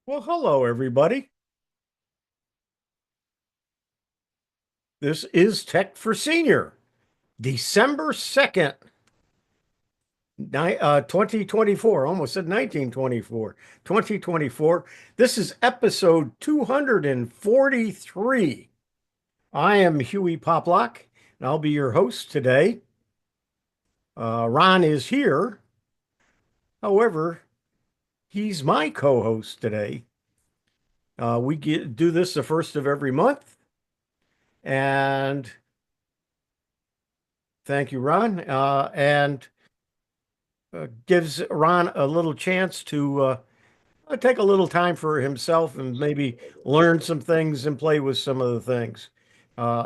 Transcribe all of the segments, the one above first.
Well, hello, everybody. This is Tech for Senior, December 2nd, 2024. Almost said 1924, 2024. This is episode 243. I am Hewie Poplock, and I'll be your host today. Ron is here. However, he's my co-host today. Do this the first of every month, and thank you, Ron. And gives Ron a little chance to take a little time for himself and maybe learn some things and play with some of the things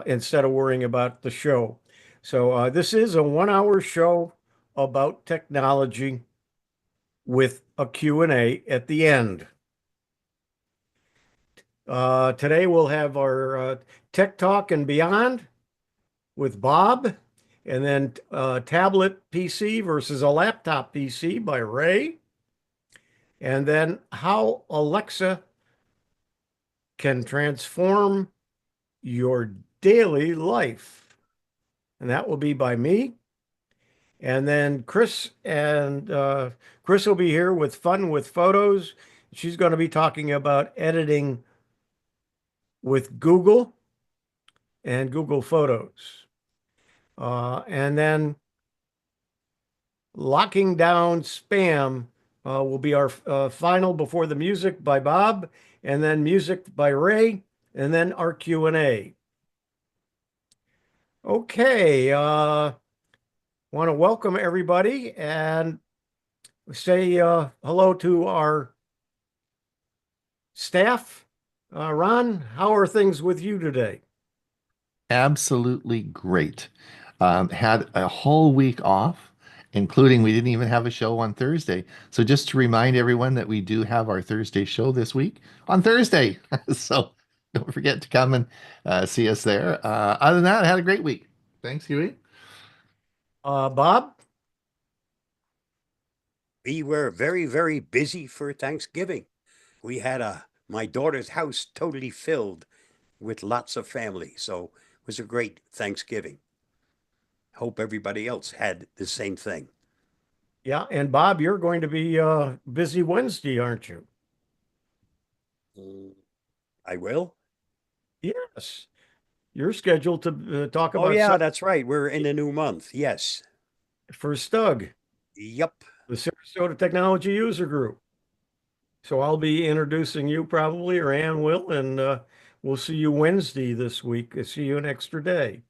instead of worrying about the show. So this is a 1 hour show about technology with a Q&A at the end. Today we'll have our Tech Talk and Beyond with Bob, and then tablet PC versus a laptop PC by Ray. And then how Alexa can transform your daily life. And that will be by me. And then Chris will be here with Fun with Photos. She's going to be talking about editing with Google and Google Photos. And then locking down spam will be our final before the music by Bob, and then music by Ray, and then our Q&A. Okay, want to welcome everybody and say hello to our staff. Ron, how are things with you today? Absolutely great. Had a whole week off, including we didn't even have a show on Thursday. So just to remind everyone that we do have our Thursday show this week on Thursday. So don't forget to come and see us there. Other than that, I had a great week. Thanks, Huey. Bob? We were very, very busy for Thanksgiving. We had my daughter's house totally filled with lots of family. So it was a great Thanksgiving. Hope everybody else had the same thing. Yeah, and Bob, you're going to be busy Wednesday, aren't you? Mm, I will. Yes. You're scheduled to talk Oh, about yeah, something that's right. We're in a new month. Yes. for Stug, Yep. the Sarasota Technology User Group. So I'll be introducing you probably, or Ann will, and we'll see you Wednesday this week. See you an extra day.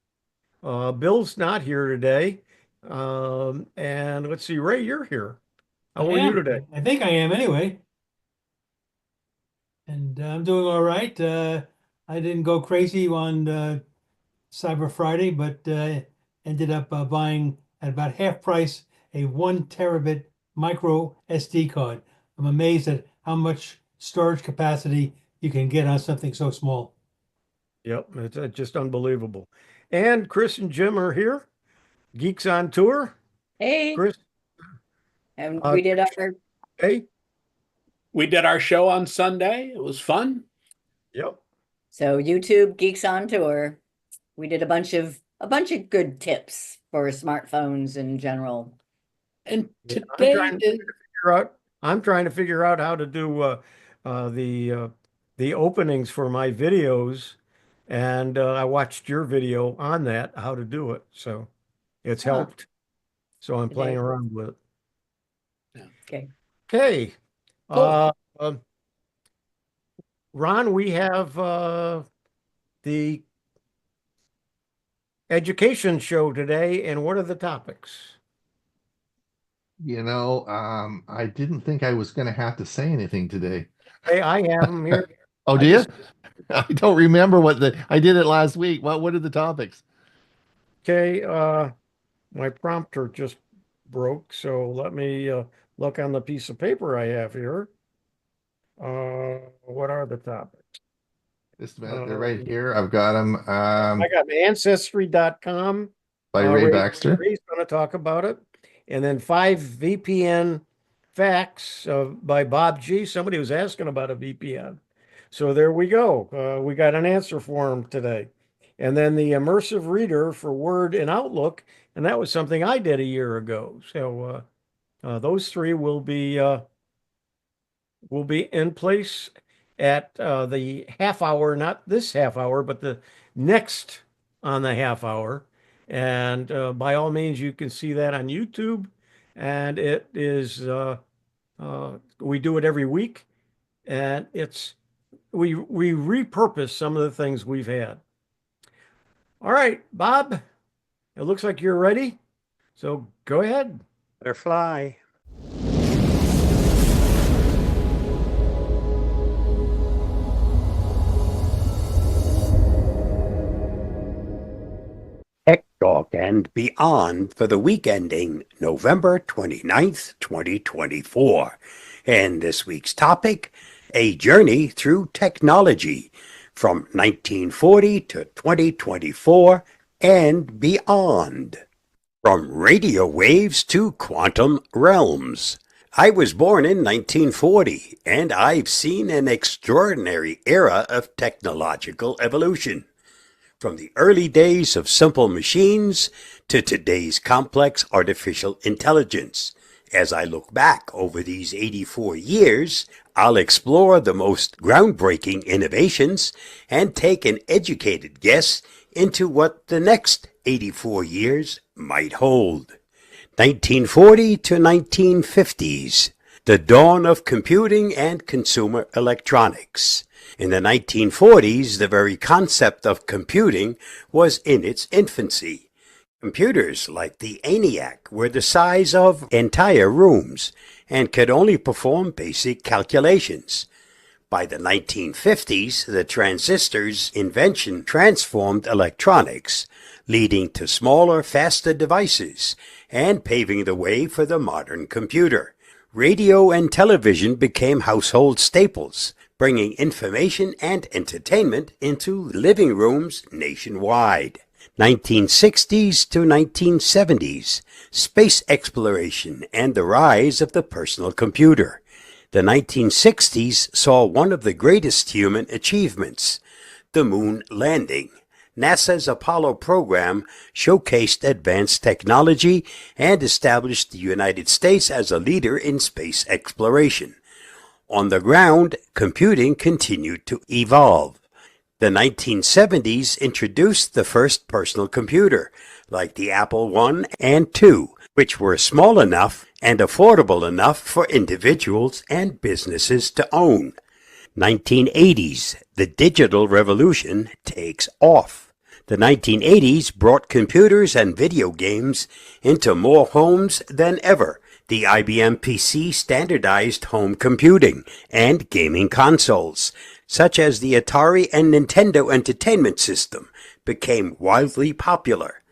Bill's not here today. And let's see, Ray, you're here. I How are you am. today? I think I am anyway. And I'm doing all right. I didn't go crazy on Cyber Friday, but ended up buying at about half price a 1 terabit micro SD card. I'm amazed at how much storage capacity you can get on something so small. Yep, it's just unbelievable. And Chris and Jim are here. Geeks on Tour. Hey, Chris, and uh, we did our hey, We did our show on Sunday. It was fun. yep. so YouTube Geeks on Tour. We did a bunch of good tips for smartphones in general. And Yeah, today is I'm trying to figure out how to do uh, the uh, the openings for my videos, and I watched your video on that, how to do it. So it's Huh, helped. So I'm playing today. around with it. Okay. Okay. cool. Uh, um, Ron, we have the education show today, and what are the topics? I didn't think I was going to have to say anything today. Hey, I have them here. Oh, I do you? just I don't remember I did it last week. What are the topics? okay. My prompter just broke, so let me look on the piece of paper I have here. What are the topics? Just a minute. They're right Um, here. I've got them I got ancestry.com. by Ray Ray, Baxter. Ray's going to talk about it. And then 5 VPN facts by Bob G. Somebody was asking about a VPN. So there we go. We got an answer for him today. And then the immersive reader for Word and Outlook, and that was something I did a year ago. So those three will be in place at the half hour, not this half hour, but the next on the half hour. And by all means, you can see that on YouTube. And it is, we do it every week. And we repurpose some of the things we've had. All right, Bob, it looks like you're ready. So go ahead. Butterfly. Tech Talk and Beyond for the week ending November 29th, 2024. And this week's topic, a journey through technology from 1940 to 2024 and beyond. From radio waves to quantum realms. I was born in 1940, and I've seen an extraordinary era of technological evolution. From the early days of simple machines to today's complex artificial intelligence. As I look back over these 84 years, I'll explore the most groundbreaking innovations and take an educated guess into what the next 84 years might hold. 1940 to 1950s, the dawn of computing and consumer electronics. In the 1940s, the very concept of computing was in its infancy. Computers like the ENIAC were the size of entire rooms and could only perform basic calculations. By the 1950s, the transistor's invention transformed electronics, leading to smaller, faster devices and paving the way for the modern computer. Radio and television became household staples, bringing information and entertainment into living rooms nationwide. 1960s to 1970s, space exploration and the rise of the personal computer. The 1960s saw one of the greatest human achievements, the moon landing. NASA's Apollo program showcased advanced technology and established the United States as a leader in space exploration. On the ground, computing continued to evolve. The 1970s introduced the first personal computer, like the Apple I and II, which were small enough and affordable enough for individuals and businesses to own. 1980s, the digital revolution takes off. The 1980s brought computers and video games into more homes than ever. The IBM PC standardized home computing and gaming consoles, such as the Atari and Nintendo Entertainment System, became wildly popular.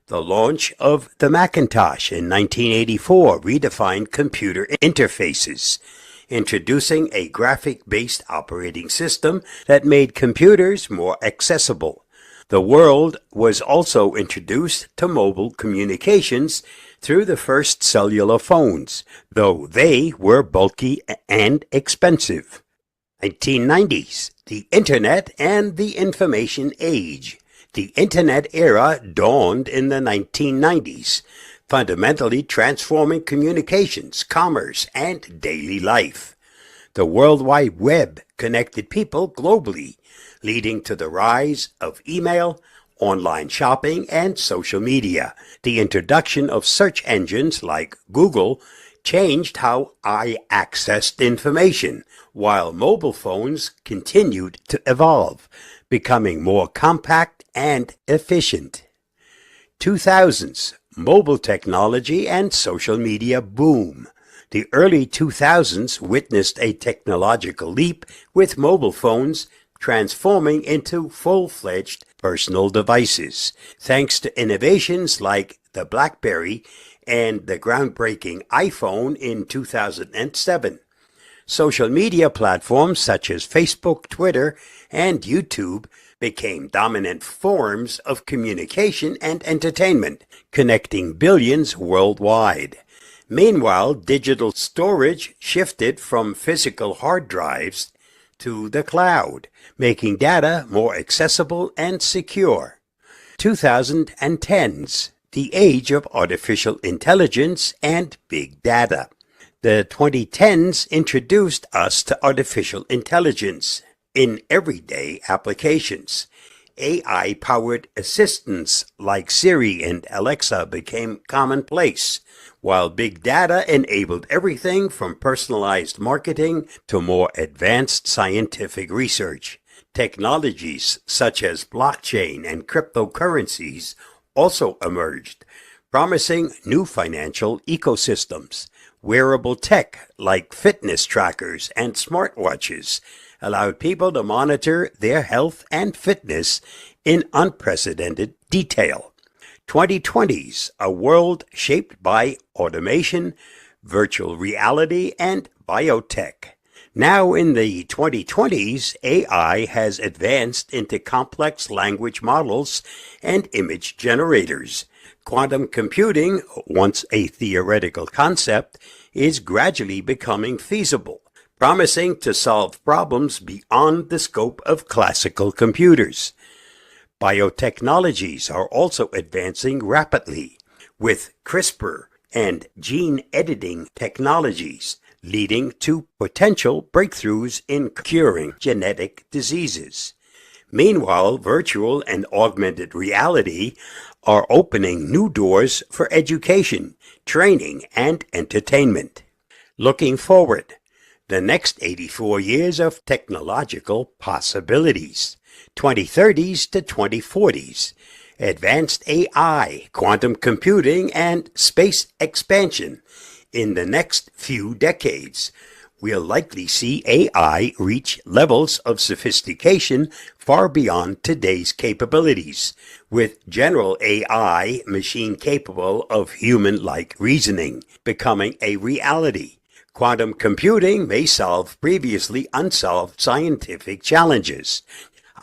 The launch of the Macintosh in 1984 redefined computer interfaces, introducing a graphic-based operating system that made computers more accessible. The world was also introduced to mobile communications through the first cellular phones, though they were bulky and expensive. 1990s, the Internet and the Information Age. The Internet era dawned in the 1990s, fundamentally transforming communications, commerce, and daily life. The World Wide Web connected people globally, leading to the rise of email, online shopping, and social media. The introduction of search engines like Google changed how I accessed information, while mobile phones continued to evolve, becoming more compact and efficient. 2000s, mobile technology and social media boom. The early 2000s witnessed a technological leap with mobile phones transforming into full-fledged personal devices, thanks to innovations like the BlackBerry and the groundbreaking iPhone in 2007. Social media platforms such as Facebook, Twitter, and YouTube became dominant forms of communication and entertainment, connecting billions worldwide. Meanwhile, digital storage shifted from physical hard drives to the cloud, making data more accessible and secure. 2010s, the age of artificial intelligence and big data. The 2010s introduced us to artificial intelligence in everyday applications. AI-powered assistants like Siri and Alexa became commonplace, while big data enabled everything from personalized marketing to more advanced scientific research. Technologies such as blockchain and cryptocurrencies also emerged, promising new financial ecosystems. Wearable tech like fitness trackers and smartwatches allowed people to monitor their health and fitness in unprecedented detail. 2020s, a world shaped by automation, virtual reality, and biotech. Now in the 2020s, AI has advanced into complex language models and image generators. Quantum computing, once a theoretical concept, is gradually becoming feasible, promising to solve problems beyond the scope of classical computers. Biotechnologies are also advancing rapidly, with CRISPR and gene editing technologies leading to potential breakthroughs in curing genetic diseases. Meanwhile, virtual and augmented reality are opening new doors for education, training, and entertainment. Looking forward, the next 84 years of technological possibilities, 2030s to 2040s, advanced AI, quantum computing, and space expansion. In the next few decades, we'll likely see AI reach levels of sophistication far beyond today's capabilities, with general AI, machine capable of human-like reasoning, becoming a reality. Quantum computing may solve previously unsolved scientific challenges,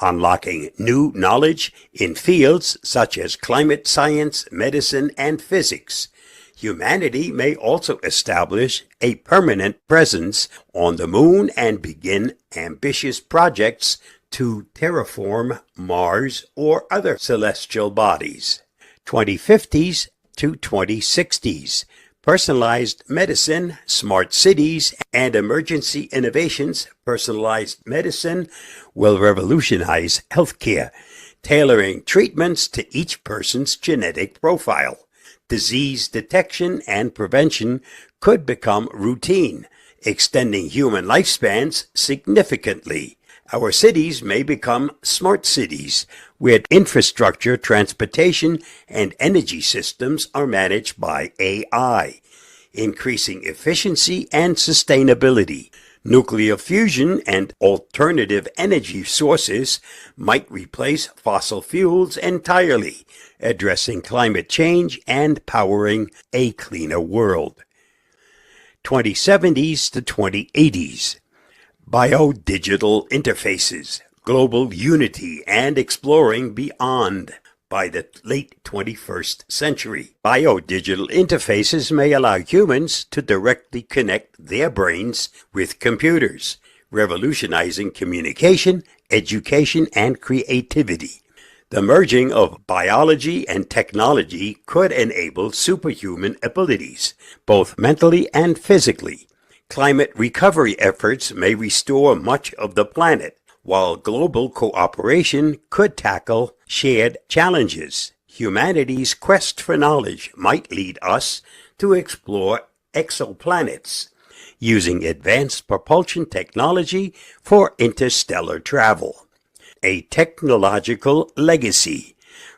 unlocking new knowledge in fields such as climate science, medicine, and physics. Humanity may also establish a permanent presence on the moon and begin ambitious projects to terraform Mars or other celestial bodies. 2050s to 2060s. Personalized medicine, smart cities, and emergency innovations. Personalized medicine will revolutionize healthcare, tailoring treatments to each person's genetic profile. Disease detection and prevention could become routine, extending human lifespans significantly. Our cities may become smart cities, where infrastructure, transportation, and energy systems are managed by AI, increasing efficiency and sustainability. Nuclear fusion and alternative energy sources might replace fossil fuels entirely, addressing climate change and powering a cleaner world. 2070s to 2080s. Bio-digital interfaces, global unity, and exploring beyond. By the late 21st century, bio-digital interfaces may allow humans to directly connect their brains with computers, revolutionizing communication, education, and creativity. The merging of biology and technology could enable superhuman abilities, both mentally and physically. Climate recovery efforts may restore much of the planet, while global cooperation could tackle shared challenges. Humanity's quest for knowledge might lead us to explore exoplanets, using advanced propulsion technology for interstellar travel. A technological legacy.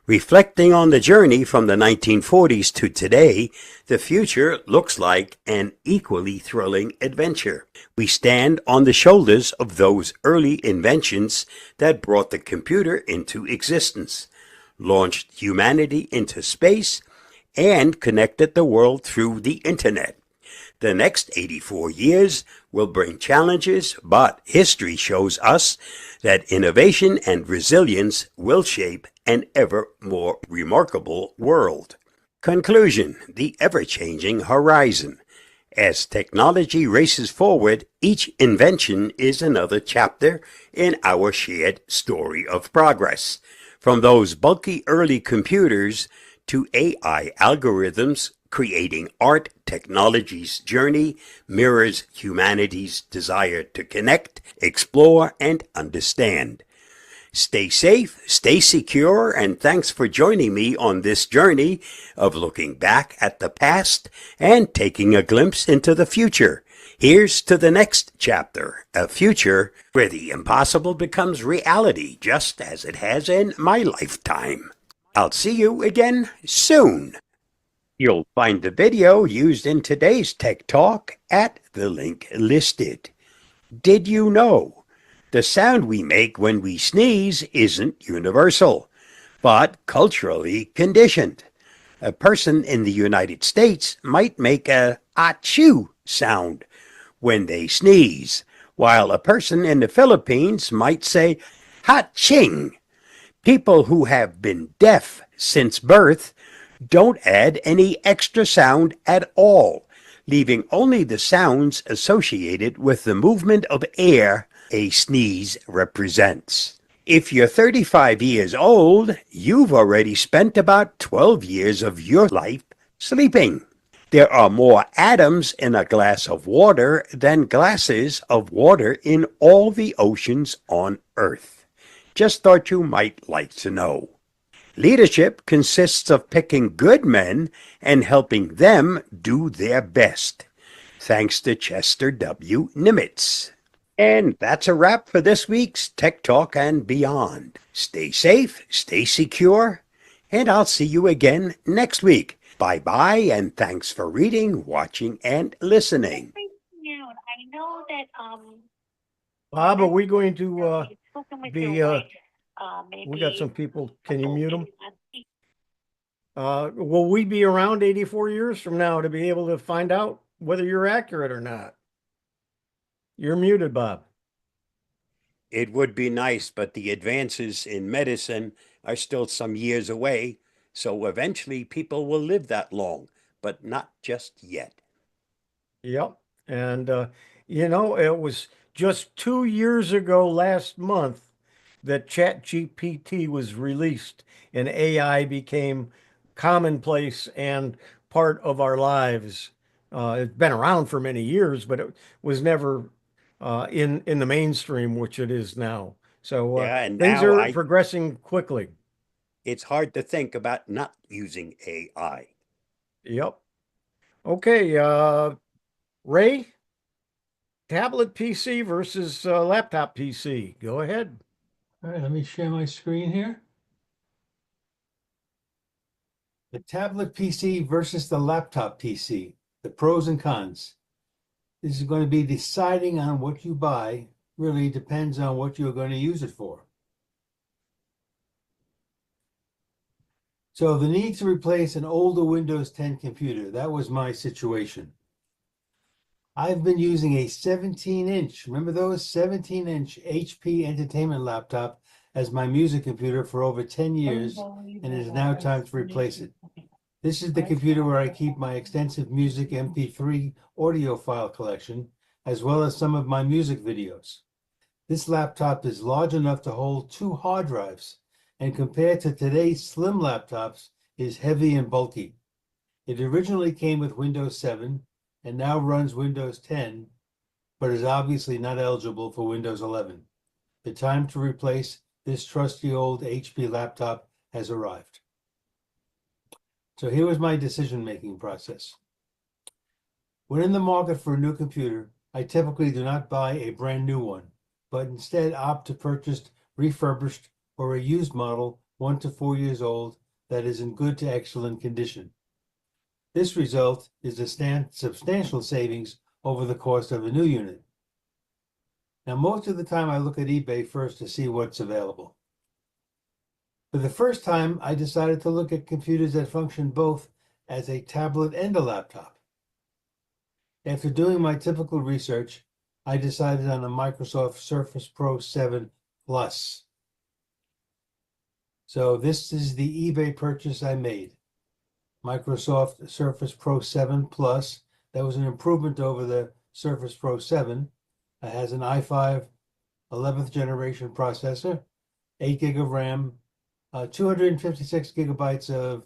Reflecting on the journey from the 1940s to today, the future looks like an equally thrilling adventure. We stand on the shoulders of those early inventions that brought the computer into existence, launched humanity into space, and connected the world through the internet. The next 84 years will bring challenges, but history shows us that innovation and resilience will shape an ever more remarkable world. Conclusion: the ever-changing horizon. As technology races forward, each invention is another chapter in our shared story of progress. From those bulky early computers to AI algorithms creating art, technology's journey mirrors humanity's desire to connect, explore, and understand. Stay safe, stay secure, and thanks for joining me on this journey of looking back at the past and taking a glimpse into the future. Here's to the next chapter, a future where the impossible becomes reality, just as it has in my lifetime. I'll see you again soon. You'll find the video used in today's Tech Talk at the link listed. Did you know? The sound we make when we sneeze isn't universal, but culturally conditioned. A person in the United States might make a achoo sound when they sneeze, while a person in the Philippines might say ha-ching. People who have been deaf since birth don't add any extra sound at all, leaving only the sounds associated with the movement of air a sneeze represents. If you're 35 years old, you've already spent about 12 years of your life sleeping. There are more atoms in a glass of water than glasses of water in all the oceans on Earth. Just thought you might like to know. Leadership consists of picking good men and helping them do their best. Thanks to Chester W. Nimitz. And that's a wrap for this week's Tech Talk and Beyond. Stay safe, stay secure, and I'll see you again next week. Bye-bye, and thanks for reading, watching, and listening. I know that Bob, are we going to spoken with be, your wife, we got some people, can you mute them? maybe Will we be around 84 years from now to be able to find out whether you're accurate or not? You're muted, Bob. It would be nice, but the advances in medicine are still some years away, so eventually people will live that long, but not just yet. Yep. And, it was just 2 years ago last month that ChatGPT was released and AI became commonplace and part of our lives. It's been around for many years, but it was never in the mainstream, which it is now. So Yeah, and things now are progressing quickly. it's hard to think about not using AI. Yep. Okay, Ray, tablet PC versus laptop PC. Go ahead. All right, let me share my screen here. The tablet PC versus the laptop PC, the pros and cons. This is going to be deciding on what you buy, really depends on what you're going to use it for. So the need to replace an older Windows 10 computer, that was my situation. I've been using a 17-inch, remember those 17-inch HP entertainment laptop as my music computer for over 10 years, and it is now time to replace it. This is the computer where I keep my extensive music MP3 audio file collection, as well as some of my music videos. This laptop is large enough to hold 2 hard drives, and compared to today's slim laptops, is heavy and bulky. It originally came with Windows 7 and now runs Windows 10, but is obviously not eligible for Windows 11. The time to replace this trusty old HP laptop has arrived. So here was my decision-making process. When in the market for a new computer, I typically do not buy a brand new one, but instead opt to purchase refurbished or a used model 1 to 4 years old that is in good to excellent condition. This result is a substantial savings over the cost of a new unit. Now, most of the time I look at eBay first to see what's available. For the first time, I decided to look at computers that function both as a tablet and a laptop. After doing my typical research, I decided on a Microsoft Surface Pro 7 Plus. So this is the eBay purchase I made. Microsoft Surface Pro 7 Plus. That was an improvement over the Surface Pro 7. It has an i5 11th generation processor, 8 gig of RAM, 256 gigabytes of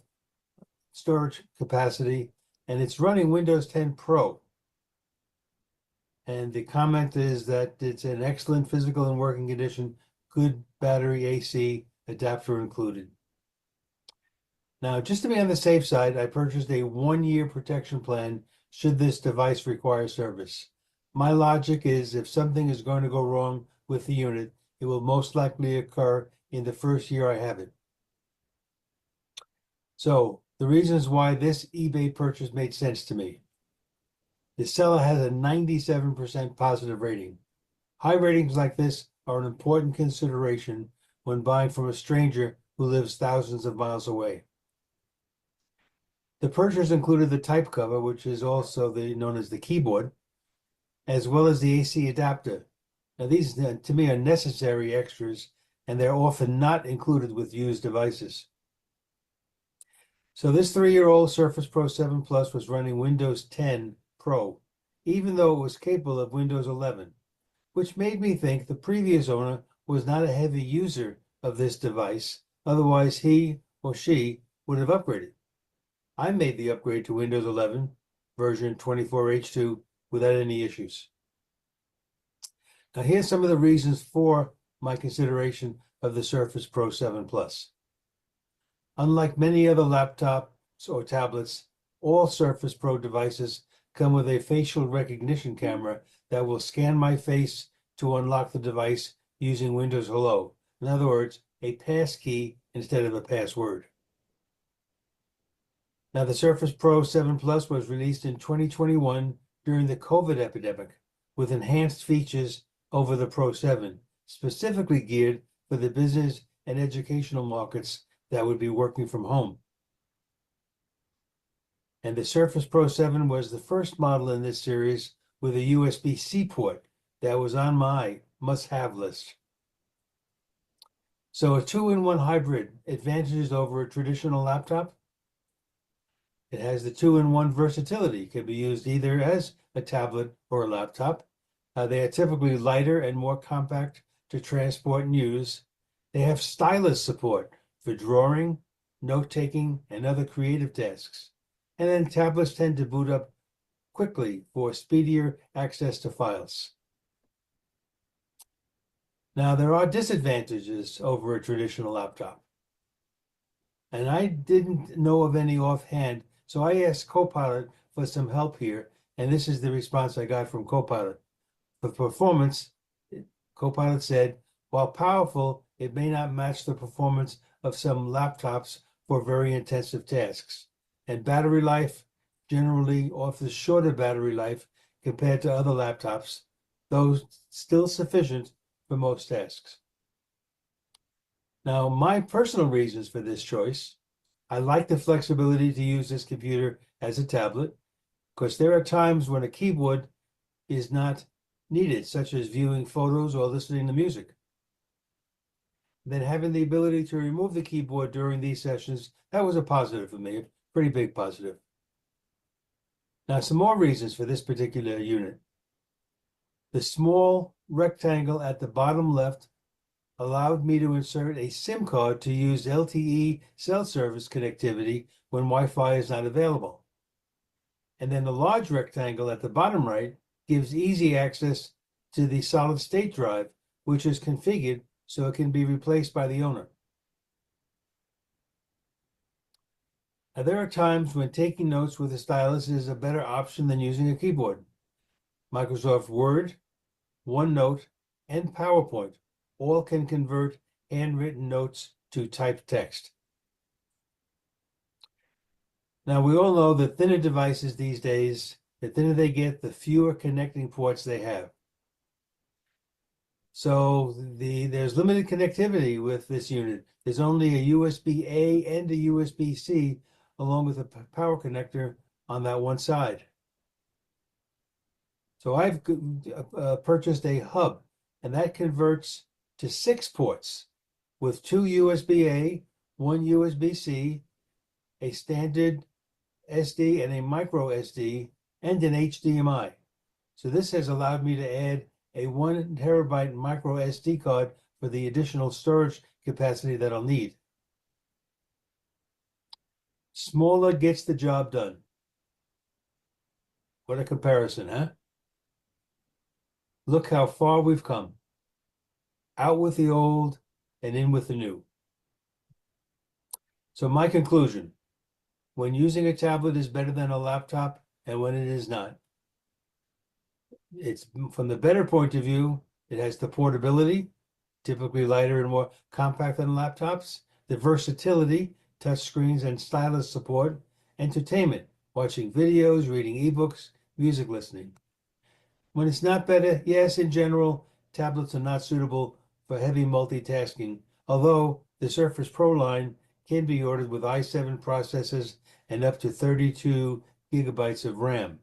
storage capacity, and it's running Windows 10 Pro. And the comment is that it's an excellent physical and working condition, good battery AC, adapter included. Now, just to be on the safe side, I purchased a 1-year protection plan should this device require service. My logic is if something is going to go wrong with the unit, it will most likely occur in the first year I have it. So the reasons why this eBay purchase made sense to me. The seller has a 97% positive rating. High ratings like this are an important consideration when buying from a stranger who lives thousands of miles away. The purchase included the type cover, which is also known as the keyboard, as well as the AC adapter. Now these, to me, are necessary extras, and they're often not included with used devices. So this 3-year-old Surface Pro 7 Plus was running Windows 10 Pro, even though it was capable of Windows 11, which made me think the previous owner was not a heavy user of this device, otherwise he or she would have upgraded. I made the upgrade to Windows 11 version 24H2 without any issues. Now here's some of the reasons for my consideration of the Surface Pro 7 Plus. Unlike many other laptops or tablets, all Surface Pro devices come with a facial recognition camera that will scan my face to unlock the device using Windows Hello. In other words, a passkey instead of a password. Now, the Surface Pro 7 Plus was released in 2021 during the COVID epidemic with enhanced features over the Pro 7, specifically geared for the business and educational markets that would be working from home. And the Surface Pro 7 was the first model in this series with a USB-C port that was on my must-have list. So a 2-in-1 hybrid, advantages over a traditional laptop. It has the 2-in-1 versatility, can be used either as a tablet or a laptop. They are typically lighter and more compact to transport and use. They have stylus support for drawing, note-taking, and other creative tasks. And then tablets tend to boot up quickly for speedier access to files. Now, there are disadvantages over a traditional laptop. And I didn't know of any offhand, so I asked Copilot for some help here, and this is the response I got from Copilot. For performance, Copilot said, while powerful, it may not match the performance of some laptops for very intensive tasks. And battery life generally offers shorter battery life compared to other laptops, though still sufficient for most tasks. Now, my personal reasons for this choice, I like the flexibility to use this computer as a tablet, because there are times when a keyboard is not needed, such as viewing photos or listening to music. Then having the ability to remove the keyboard during these sessions, that was a positive for me, a pretty big positive. Now, some more reasons for this particular unit. The small rectangle at the bottom left allowed me to insert a SIM card to use LTE cell service connectivity when Wi-Fi is not available. And then the large rectangle at the bottom right gives easy access to the solid state drive, which is configured so it can be replaced by the owner. Now, there are times when taking notes with a stylus is a better option than using a keyboard. Microsoft Word, OneNote, and PowerPoint all can convert handwritten notes to typed text. Now, we all know that thinner devices these days, the thinner they get, the fewer connecting ports they have. So there's limited connectivity with this unit. There's only a USB-A and a USB-C, along with a power connector on that one side. So I've purchased a hub, and that converts to 6 ports with 2 USB-A, 1 USB-C, a standard SD and a micro SD and an HDMI. So this has allowed me to add a 1 TB micro SD card for the additional storage capacity that I'll need. Smaller gets the job done. What a comparison, huh? Look how far we've come. Out with the old and in with the new. So my conclusion, when using a tablet is better than a laptop and when it is not. It's from the better point of view, it has the portability, typically lighter and more compact than laptops, the versatility, touch screens and stylus support, entertainment, watching videos, reading ebooks, music listening. When it's not better, yes, in general, tablets are not suitable for heavy multitasking, although the Surface Pro line can be ordered with i7 processors and up to 32 gigabytes of RAM.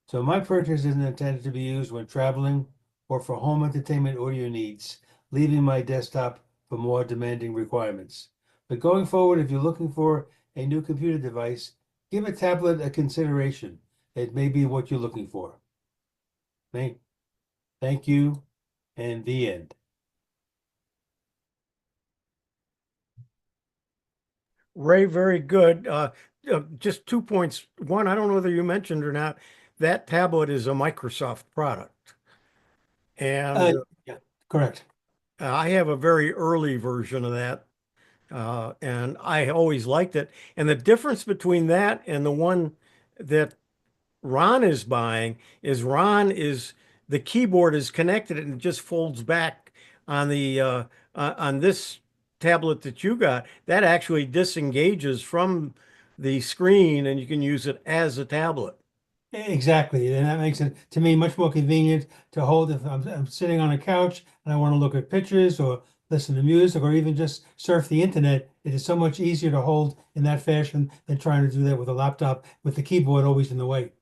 So my purchase isn't intended to be used when traveling or for home entertainment audio needs, leaving my desktop for more demanding requirements. But going forward, if you're looking for a new computer device, give a tablet a consideration. It may be what you're looking for. Thank you, and the end. Ray, very good. Just 2 points. One, I don't know whether you mentioned or not, that tablet is a Microsoft product. And Yeah, correct. I have a very early version of that. And I always liked it. And the difference between that and the one that Ron is buying is the keyboard is connected and it just folds back on the on this tablet that you got. That actually disengages from the screen and you can use it as a tablet. Exactly, and that makes it, to me, much more convenient to hold if I'm sitting on a couch and I want to look at pictures or listen to music or even just surf the internet. It is so much easier to hold in that fashion than trying to do that with a laptop with the keyboard always in the way.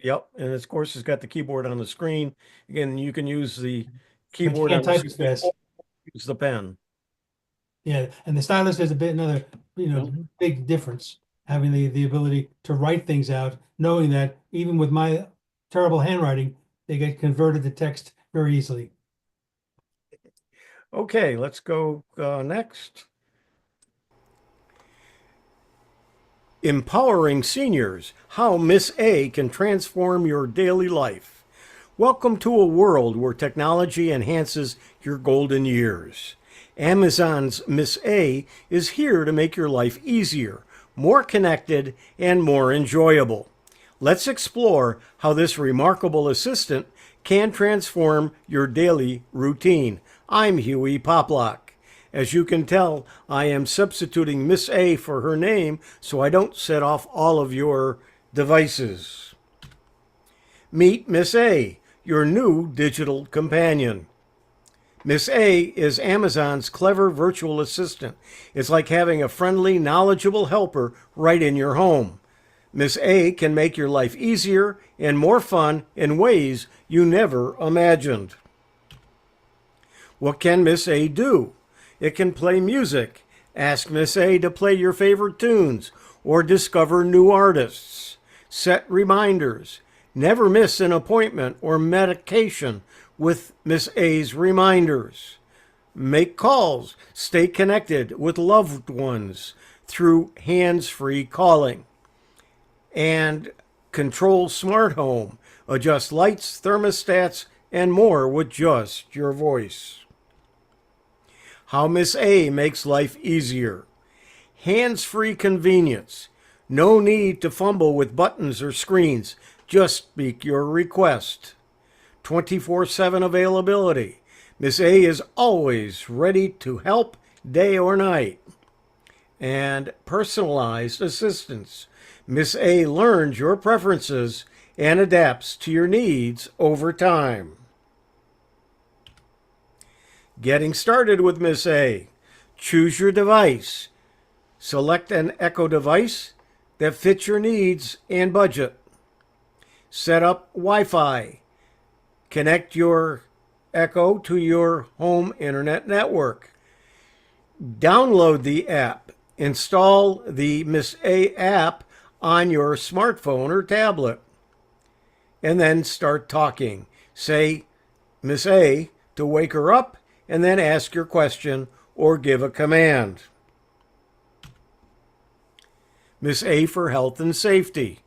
Yep, and of course it's got the keyboard on the screen. Again, you can use the But you keyboard on can't the type as screen, fast. use the pen. Yeah, and the stylus is a bit another, big difference, having the ability to write things out, knowing that even with my terrible handwriting, they get converted to text very easily. Okay, let's go next. Empowering seniors, how Miss A can transform your daily life. Welcome to a world where technology enhances your golden years. Amazon's Miss A is here to make your life easier, more connected, and more enjoyable. Let's explore how this remarkable assistant can transform your daily routine. I'm Hewie Poplock. As you can tell, I am substituting Miss A for her name so I don't set off all of your devices. Meet Miss A, your new digital companion. Miss A is Amazon's clever virtual assistant. It's like having a friendly, knowledgeable helper right in your home. Miss A can make your life easier and more fun in ways you never imagined. What can Miss A do? It can play music. Ask Miss A to play your favorite tunes or discover new artists. Set reminders. Never miss an appointment or medication with Miss A's reminders. Make calls. Stay connected with loved ones through hands-free calling. And control smart home. Adjust lights, thermostats, and more with just your voice. How Miss A makes life easier. Hands-free convenience. No need to fumble with buttons or screens. Just speak your request. 24/7 availability. Miss A is always ready to help day or night. And personalized assistance. Miss A learns your preferences and adapts to your needs over time. Getting started with Miss A. Choose your device. Select an Echo device that fits your needs and budget. Set up Wi-Fi. Connect your Echo to your home internet network. Download the app Install the Miss A app on your smartphone or tablet, and then start talking. Say Miss A to wake her up, and then ask your question or give a command. Miss A for health and safety.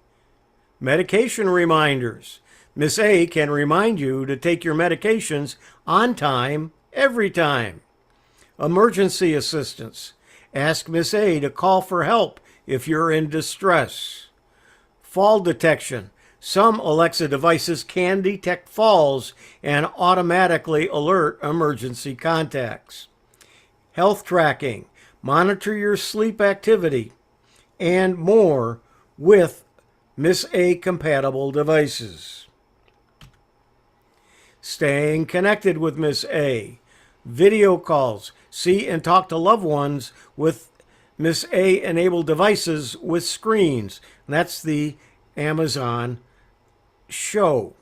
Medication reminders. Miss A can remind you to take your medications on time, every time. Emergency assistance. Ask Miss A to call for help if you're in distress. Fall detection. Some Alexa devices can detect falls and automatically alert emergency contacts. Health tracking. Monitor your sleep activity and more with Miss A compatible devices. Staying connected with Miss A. Video calls. See and talk to loved ones with Miss A enabled devices with screens. And that's the Amazon Show.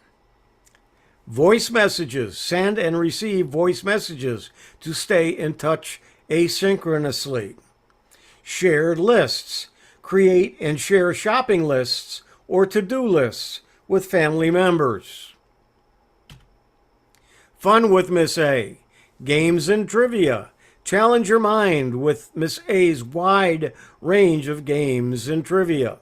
Voice messages. Send and receive voice messages to stay in touch asynchronously. Shared lists. Create and share shopping lists or to-do lists with family members. Fun with Miss A. Games and trivia. Challenge your mind with Miss A's wide range of games and trivia.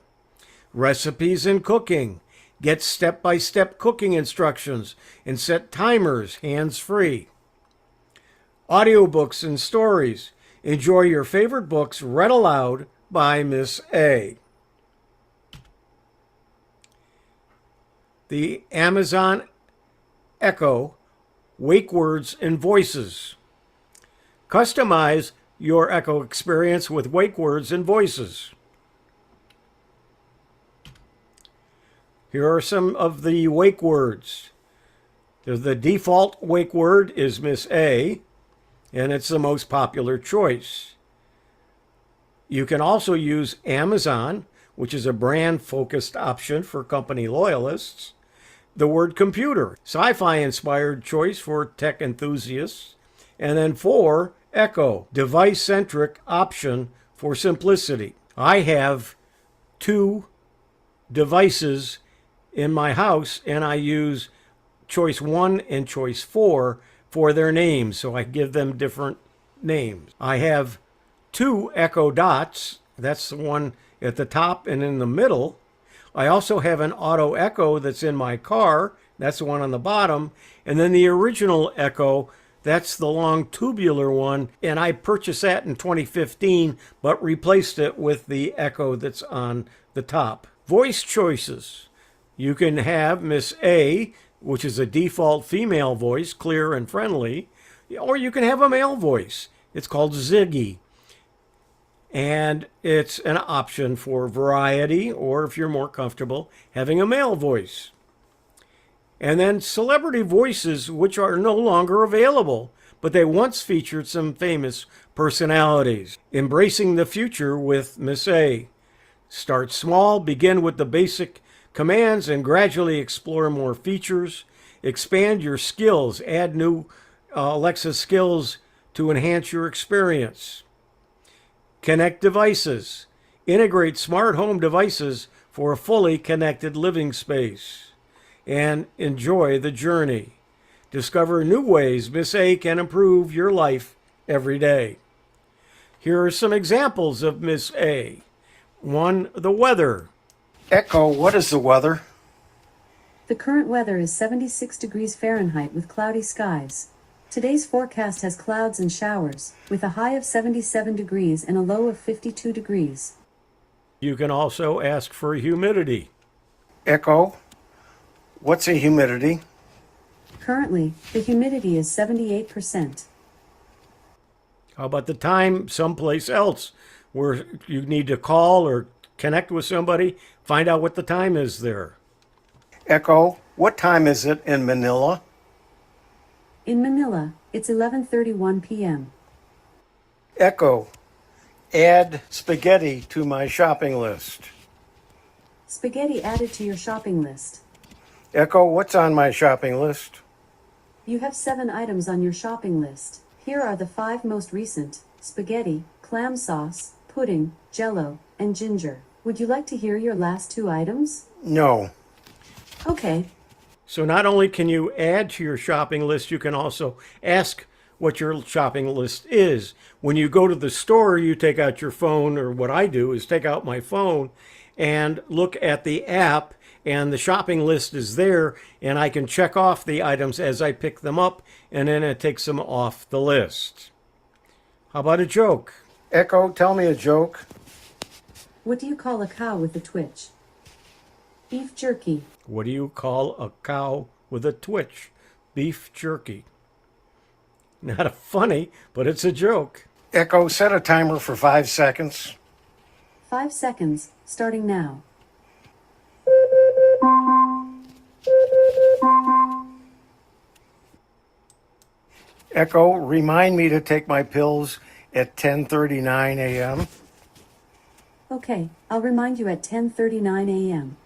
Recipes and cooking. Get step-by-step cooking instructions and set timers hands-free. Audiobooks and stories. Enjoy your favorite books read aloud by Miss A. The Amazon Echo Wake Words and Voices. Customize your Echo experience with wake words and voices. Here are some of the wake words. The default wake word is Miss A, and it's the most popular choice. You can also use Amazon, which is a brand-focused option for company loyalists. The word computer, sci-fi inspired choice for tech enthusiasts. And then 4, Echo, device-centric option for simplicity. I have 2 devices in my house, and I use choice 1 and choice 4 for their names, so I give them different names. I have 2 Echo Dots. That's the one at the top and in the middle. I also have an auto echo that's in my car. That's the one on the bottom. And then the original Echo, that's the long tubular one. And I purchased that in 2015, but replaced it with the Echo that's on the top. Voice choices. You can have Miss A, which is a default female voice, clear and friendly, or you can have a male voice. It's called Ziggy. And it's an option for variety, or if you're more comfortable, having a male voice. And then celebrity voices, which are no longer available, but they once featured some famous personalities. Embracing the future with Miss A. Start small, begin with the basic commands, and gradually explore more features. Expand your skills, add new Alexa skills to enhance your experience. Connect devices. Integrate smart home devices for a fully connected living space. And enjoy the journey. Discover new ways Miss A can improve your life every day. Here are some examples of Miss A. 1, the weather. Echo, what is the weather? The current weather is 76 degrees Fahrenheit with cloudy skies. Today's forecast has clouds and showers, with a high of 77 degrees and a low of 52 degrees. You can also ask for humidity. Echo, what's a humidity? Currently, the humidity is 78%. How about the time someplace else where you need to call or connect with somebody, find out what the time is there? Echo, what time is it in Manila? In Manila, it's 11:31 p.m. Echo, add spaghetti to my shopping list. Spaghetti added to your shopping list. Echo, what's on my shopping list? You have 7 items on your shopping list. Here are the 5 most recent: spaghetti, clam sauce, pudding, jello, and ginger. Would you like to hear your last two items? No. Okay. So not only can you add to your shopping list, you can also ask what your shopping list is. When you go to the store, you take out your phone, or what I do is take out my phone and look at the app, and the shopping list is there, and I can check off the items as I pick them up, and then it takes them off the list. How about a joke? Echo, tell me a joke. What do you call a cow with a twitch? Beef jerky. What do you call a cow with a twitch? Beef jerky. Not a funny, but it's a joke. Echo, set a timer for 5 seconds. 5 seconds, starting now. Echo, remind me to take my pills at 10:39 a.m. Okay, I'll remind you at 10:39 a.m.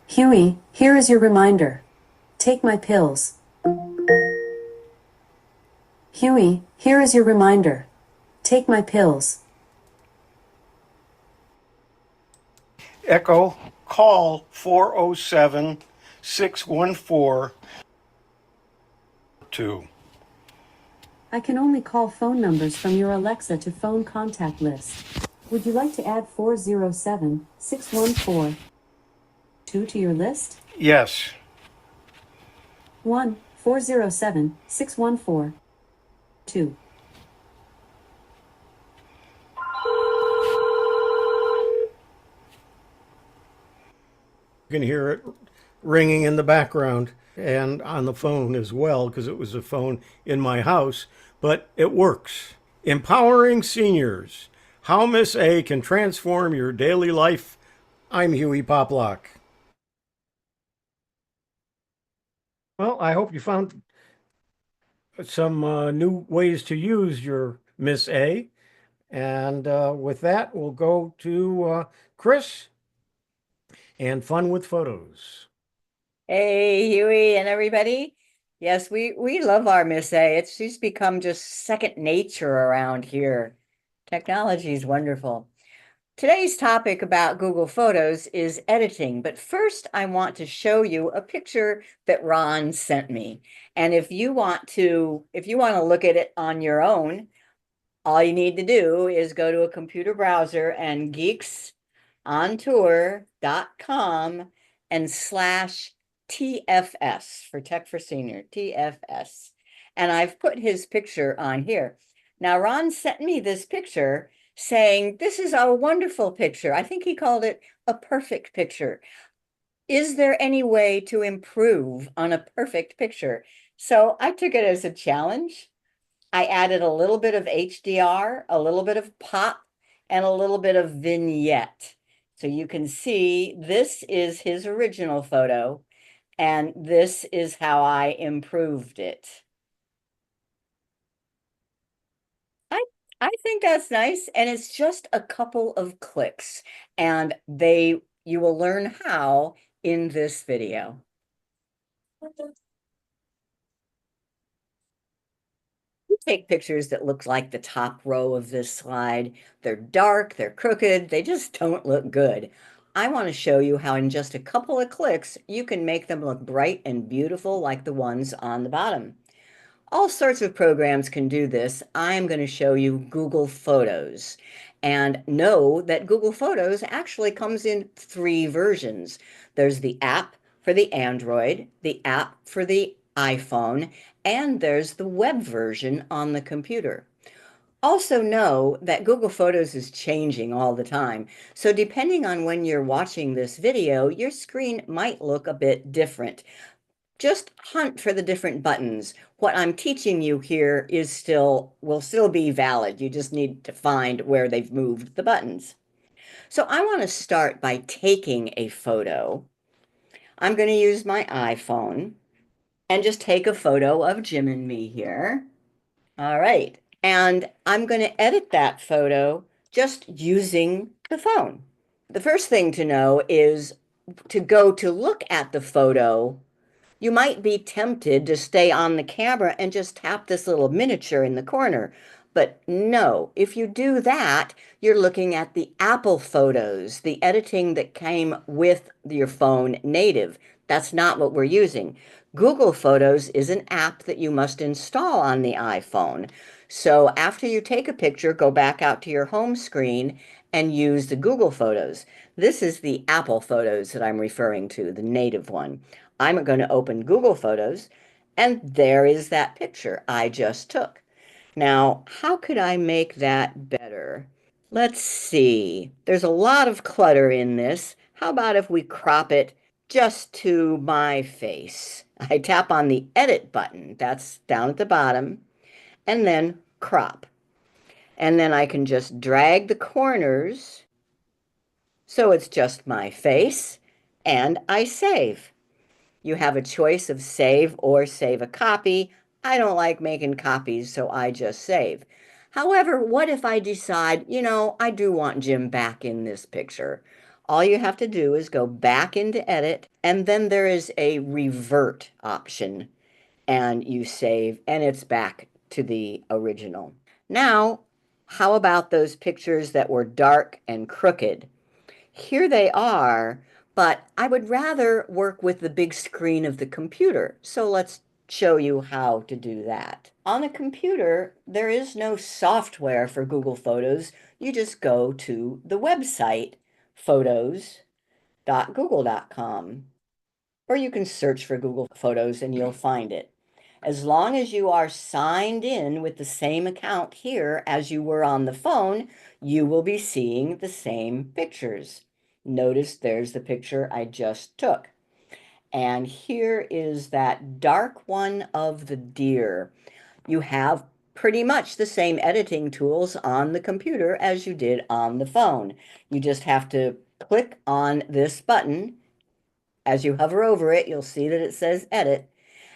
Hewie, here is your reminder. Take my pills. Hewie, here is your reminder. Take my pills. Echo, call 407-614-2. I can only call phone numbers from your Alexa to phone contact list. Would you like to add 407-614-2 to your list? Yes. 1-407-614-2. You can hear it ringing in the background and on the phone as well, because it was a phone in my house, but it works. Empowering seniors. How Miss A can transform your daily life. I'm Hewie Poplock. Well, I hope you found some new ways to use your Miss A. And with that, we'll go to Chris and Fun with Photos. Hey, Huey and everybody. Yes, we love our Miss A. She's become just second nature around here. Technology is wonderful. Today's topic about Google Photos is editing, but first I want to show you a picture that Ron sent me. And if you want to look at it on your own, all you need to do is go to a computer browser and geeksontour.com and /TFS for Tech for Senior, TFS. And I've put his picture on here. Now, Ron sent me this picture saying, this is a wonderful picture. I think he called it a perfect picture. Is there any way to improve on a perfect picture? So I took it as a challenge. I added a little bit of HDR, a little bit of pop, and a little bit of vignette. So you can see this is his original photo, and this is how I improved it. I think that's nice, and it's just a couple of clicks, and you will learn how in this video. You take pictures that look like the top row of this slide. They're dark, they're crooked, they just don't look good. I want to show you how in just a couple of clicks, you can make them look bright and beautiful like the ones on the bottom. All sorts of programs can do this. I'm going to show you Google Photos. And know that Google Photos actually comes in 3 versions. There's the app for the Android, the app for the iPhone, and there's the web version on the computer. Also know that Google Photos is changing all the time. So depending on when you're watching this video, your screen might look a bit different. Just hunt for the different buttons. What I'm teaching you here will still be valid. You just need to find where they've moved the buttons. So I want to start by taking a photo. I'm going to use my iPhone and just take a photo of Jim and me here. All right. And I'm going to edit that photo just using the phone. The first thing to know is to go to look at the photo. You might be tempted to stay on the camera and just tap this little miniature in the corner. But no, if you do that, you're looking at the Apple photos, the editing that came with your phone native. That's not what we're using. Google Photos is an app that you must install on the iPhone. So after you take a picture, go back out to your home screen and use the Google Photos. This is the Apple Photos that I'm referring to, the native one. I'm going to open Google Photos, and there is that picture I just took. Now, how could I make that better? Let's see. There's a lot of clutter in this. How about if we crop it just to my face? I tap on the Edit button, that's down at the bottom, and then crop. And then I can just drag the corners so it's just my face, and I save. You have a choice of save or save a copy. I don't like making copies, so I just save. However, what if I decide, I do want Jim back in this picture? All you have to do is go back into Edit, and then there is a Revert option, and you save, and it's back to the original. Now, how about those pictures that were dark and crooked? Here they are, but I would rather work with the big screen of the computer. So let's show you how to do that. On a computer, there is no software for Google Photos. You just go to the website, photos.google.com, or you can search for Google Photos and you'll find it. As long as you are signed in with the same account here as you were on the phone, you will be seeing the same pictures. Notice there's the picture I just took. And here is that dark one of the deer. You have pretty much the same editing tools on the computer as you did on the phone. You just have to click on this button. As you hover over it, you'll see that it says Edit.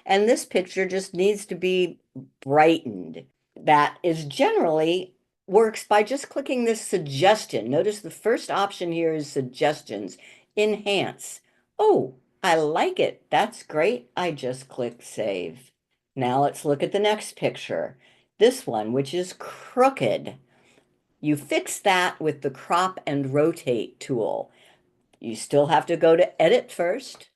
And this picture just needs to be brightened. That is generally works by just clicking this suggestion. Notice the first option here is suggestions. Enhance. Oh, I like it. That's great. I just click save. Now let's look at the next picture. This one, which is crooked. You fix that with the crop and rotate tool. You still have to go to edit first.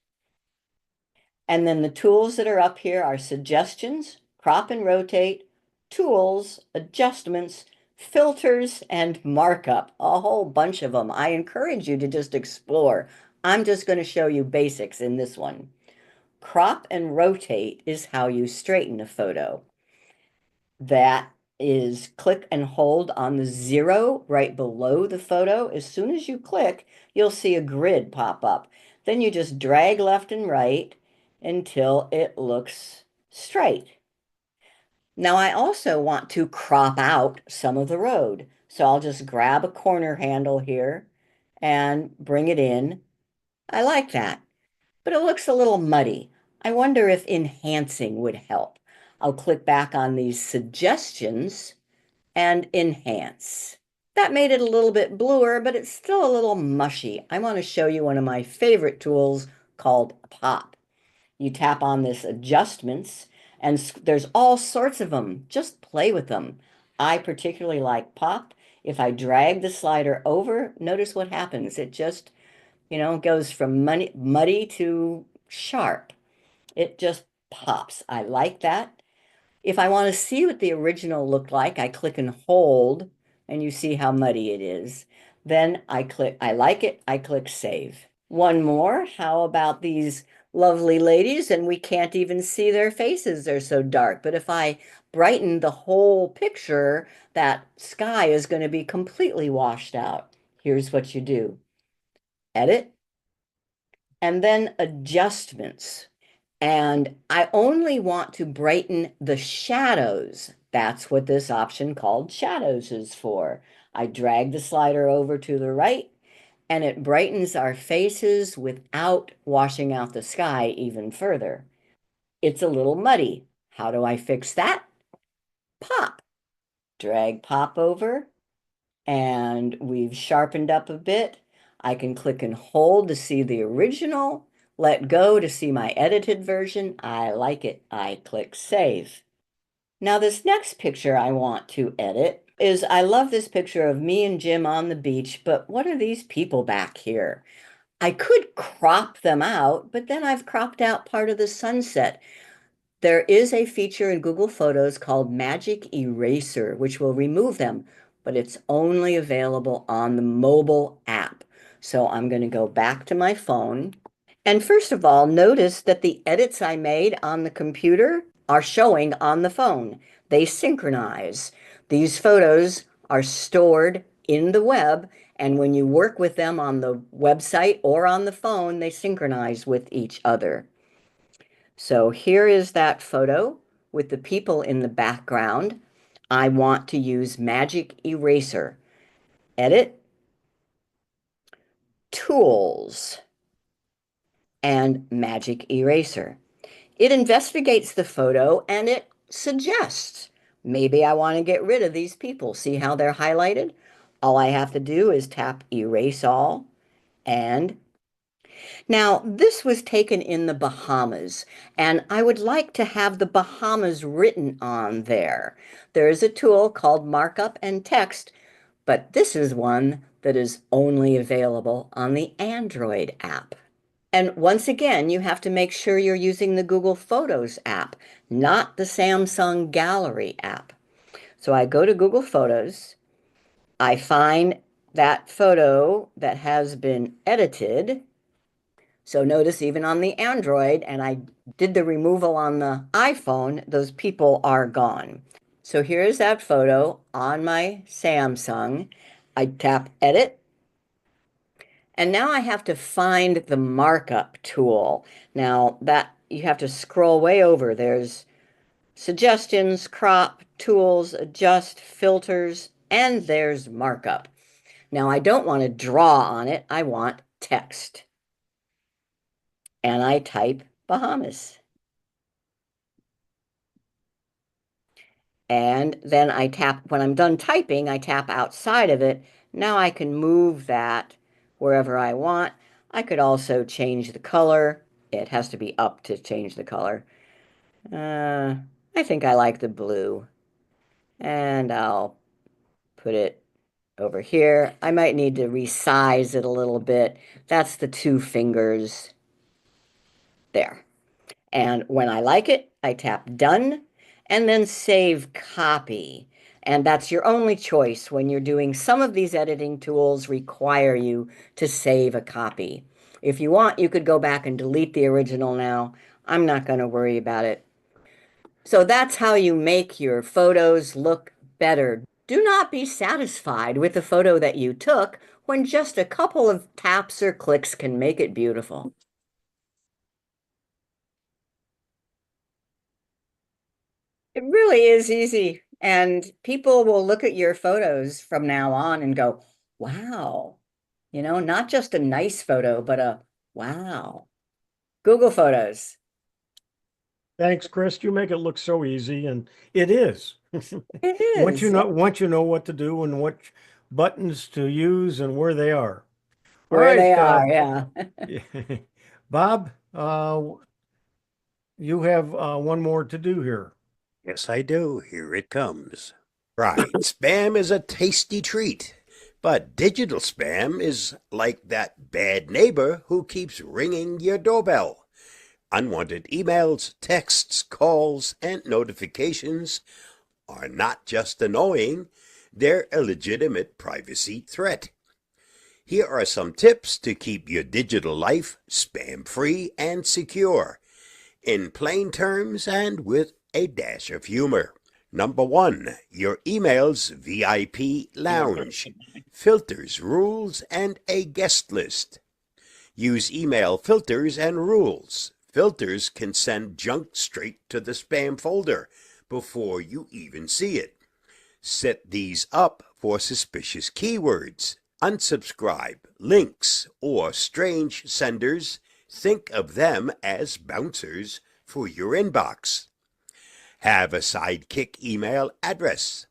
And then the tools that are up here are suggestions, crop and rotate, tools, adjustments, filters, and markup, a whole bunch of them. I encourage you to just explore. I'm just going to show you basics in this one. Crop and rotate is how you straighten a photo. That is click and hold on the 0 right below the photo. As soon as you click, you'll see a grid pop up. Then you just drag left and right until it looks straight. Now I also want to crop out some of the road. So I'll just grab a corner handle here and bring it in. I like that, but it looks a little muddy. I wonder if enhancing would help. I'll click back on these suggestions and enhance. That made it a little bit bluer, but it's still a little mushy. I want to show you one of my favorite tools called Pop. You tap on this adjustments, and there's all sorts of them. Just play with them. I particularly like Pop. If I drag the slider over, notice what happens. It just, goes from muddy to sharp. It just pops. I like that. If I want to see what the original looked like, I click and hold, and you see how muddy it is. Then I click, I like it, I click save. One more, how about these lovely ladies? And we can't even see their faces, they're so dark. But if I brighten the whole picture, that sky is going to be completely washed out. Here's what you do. Edit, and then adjustments. And I only want to brighten the shadows. That's what this option called shadows is for. I drag the slider over to the right, and it brightens our faces without washing out the sky even further. It's a little muddy. How do I fix that? Pop. Drag Pop over, and we've sharpened up a bit. I can click and hold to see the original. Let go to see my edited version. I like it. I click save. Now this next picture I want to edit is, I love this picture of me and Jim on the beach, but what are these people back here? I could crop them out, but then I've cropped out part of the sunset. There is a feature in Google Photos called Magic Eraser, which will remove them, but it's only available on the mobile app. So I'm going to go back to my phone. And first of all, notice that the edits I made on the computer are showing on the phone. They synchronize. These photos are stored in the web, and when you work with them on the website or on the phone, they synchronize with each other. So here is that photo with the people in the background. I want to use Magic Eraser. Edit, Tools, and Magic Eraser. It investigates the photo and it suggests, maybe I want to get rid of these people. See how they're highlighted? All I have to do is tap Erase All, and now this was taken in the Bahamas, and I would like to have the Bahamas written on there. There is a tool called Markup and Text, but this is one that is only available on the Android app. And once again, you have to make sure you're using the Google Photos app, not the Samsung Gallery app. So I go to Google Photos, I find that photo that has been edited. So notice even on the Android, and I did the removal on the iPhone, those people are gone. So here's that photo on my Samsung. I tap Edit. And now I have to find the markup tool. Now that you have to scroll way over. There's suggestions, crop, tools, adjust, filters, and there's markup. Now I don't want to draw on it. I want text. And I type Bahamas. And then I tap, when I'm done typing, I tap outside of it. Now I can move that wherever I want. I could also change the color. It has to be up to change the color. I think I like the blue. And I'll put it over here. I might need to resize it a little bit. That's the 2 fingers there. And when I like it, I tap Done and then Save Copy. And that's your only choice when you're doing, some of these editing tools require you to save a copy. If you want, you could go back and delete the original now. I'm not going to worry about it. So that's how you make your photos look better. Do not be satisfied with the photo that you took when just a couple of taps or clicks can make it beautiful. It really is easy. And people will look at your photos from now on and go, wow, you know, not just a nice photo, but a wow. Google Photos. Thanks, Chris. You make it look so easy, and it is. It is. Once you know what to do and what buttons to use and where they are. All Where they right, are, yeah. Bob, you have one more to do here. Yes, I do. Here it comes. Right. Spam is a tasty treat, but digital spam is like that bad neighbor who keeps ringing your doorbell. Unwanted emails, texts, calls, and notifications are not just annoying, they're a legitimate privacy threat. Here are some tips to keep your digital life spam-free and secure, in plain terms and with a dash of humor. Number 1, your email's VIP lounge, filters, rules, and a guest list. Use email filters and rules. Filters can send junk straight to the spam folder before you even see it. Set these up for suspicious keywords, unsubscribe, links, or strange senders. Think of them as bouncers for your inbox. Have a sidekick email address.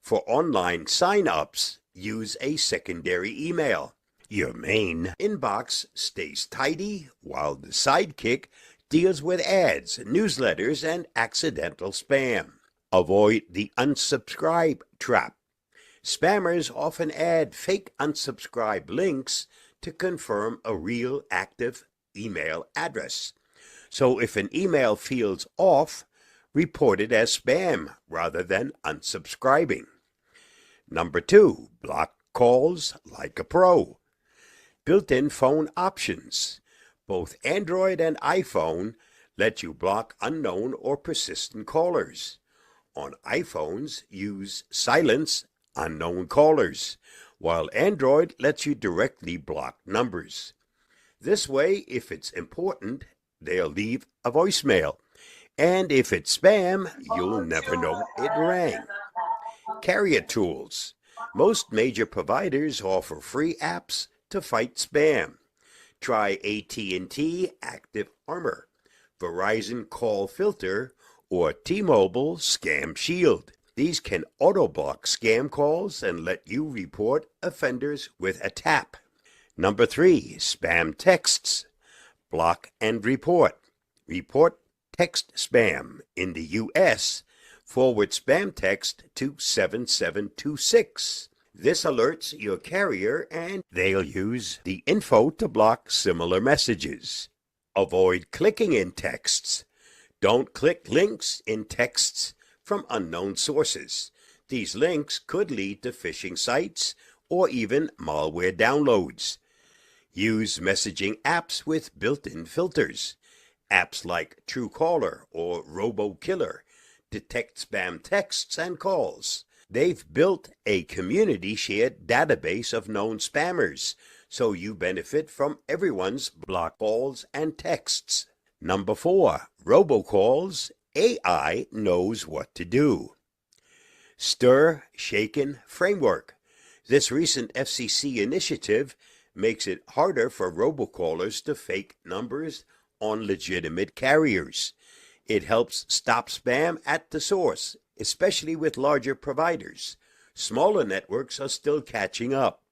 For online sign-ups, use a secondary email. Your main inbox stays tidy while the sidekick deals with ads, newsletters, and accidental spam. Avoid the unsubscribe trap. Spammers often add fake unsubscribe links to confirm a real active email address. So if an email feels off, report it as spam rather than unsubscribing. Number 2, block calls like a pro. Built-in phone options. Both Android and iPhone let you block unknown or persistent callers. On iPhones, use silence unknown callers, while Android lets you directly block numbers. This way, if it's important, they'll leave a voicemail. And if it's spam, you'll never know it rang. Carrier tools. Most major providers offer free apps to fight spam. Try AT&T Active Armor, Verizon Call Filter, or T-Mobile Scam Shield. These can auto-block scam calls and let you report offenders with a tap. Number 3, spam texts. Block and report. Report text spam. In the U.S., forward spam text to 7726. This alerts your carrier and they'll use the info to block similar messages. Avoid clicking in texts. Don't click links in texts from unknown sources. These links could lead to phishing sites or even malware downloads. Use messaging apps with built-in filters. Apps like Truecaller or RoboKiller detect spam texts and calls. They've built a community-shared database of known spammers, so you benefit from everyone's block calls and texts. Number 4, robocalls. AI knows what to do. Stir Shaken Framework. This recent FCC initiative makes it harder for robocallers to fake numbers on legitimate carriers. It helps stop spam at the source, especially with larger providers. Smaller networks are still catching up,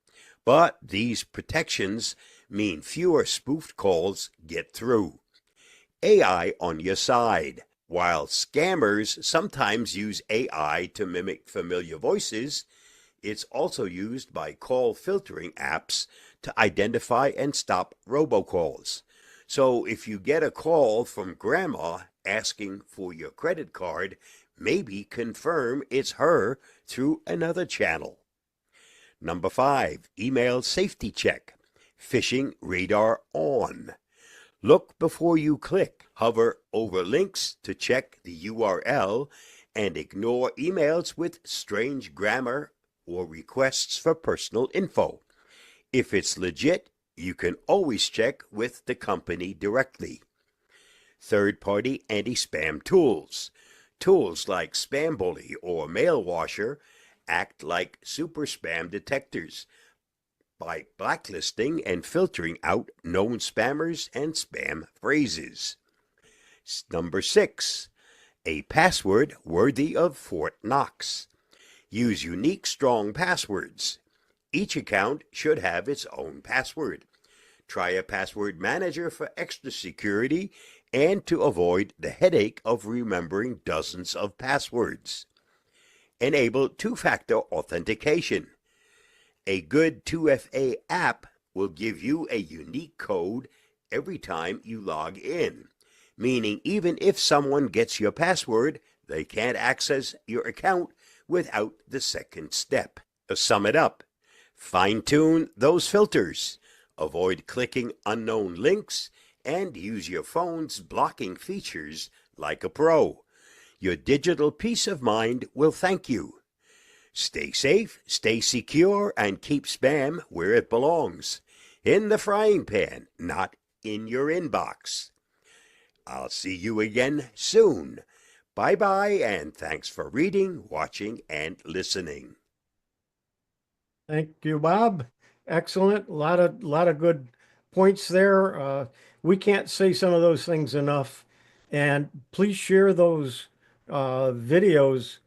but these protections mean fewer spoofed calls get through. AI on your side. While scammers sometimes use AI to mimic familiar voices, it's also used by call filtering apps to identify and stop robocalls. So if you get a call from grandma asking for your credit card, maybe confirm it's her through another channel. Number 5, email safety check. Phishing radar on. Look before you click. Hover over links to check the URL and ignore emails with strange grammar or requests for personal info. If it's legit, you can always check with the company directly. Third-party anti-spam tools. Tools like Spam Bully or Mail Washer act like super spam detectors by blacklisting and filtering out known spammers and spam phrases. Number 6, a password worthy of Fort Knox. Use unique, strong passwords. Each account should have its own password. Try a password manager for extra security and to avoid the headache of remembering dozens of passwords. Enable two-factor authentication. A good 2FA app will give you a unique code every time you log in, meaning even if someone gets your password, they can't access your account without the second step. To sum it up, fine-tune those filters, avoid clicking unknown links, and use your phone's blocking features like a pro. Your digital peace of mind will thank you. Stay safe, stay secure, and keep spam where it belongs. In the frying pan, not in your inbox. I'll see you again soon. Bye-bye, and thanks for reading, watching, and listening. Thank you, Bob. Excellent. A lot of good points there. We can't say some of those things enough. And please share those videos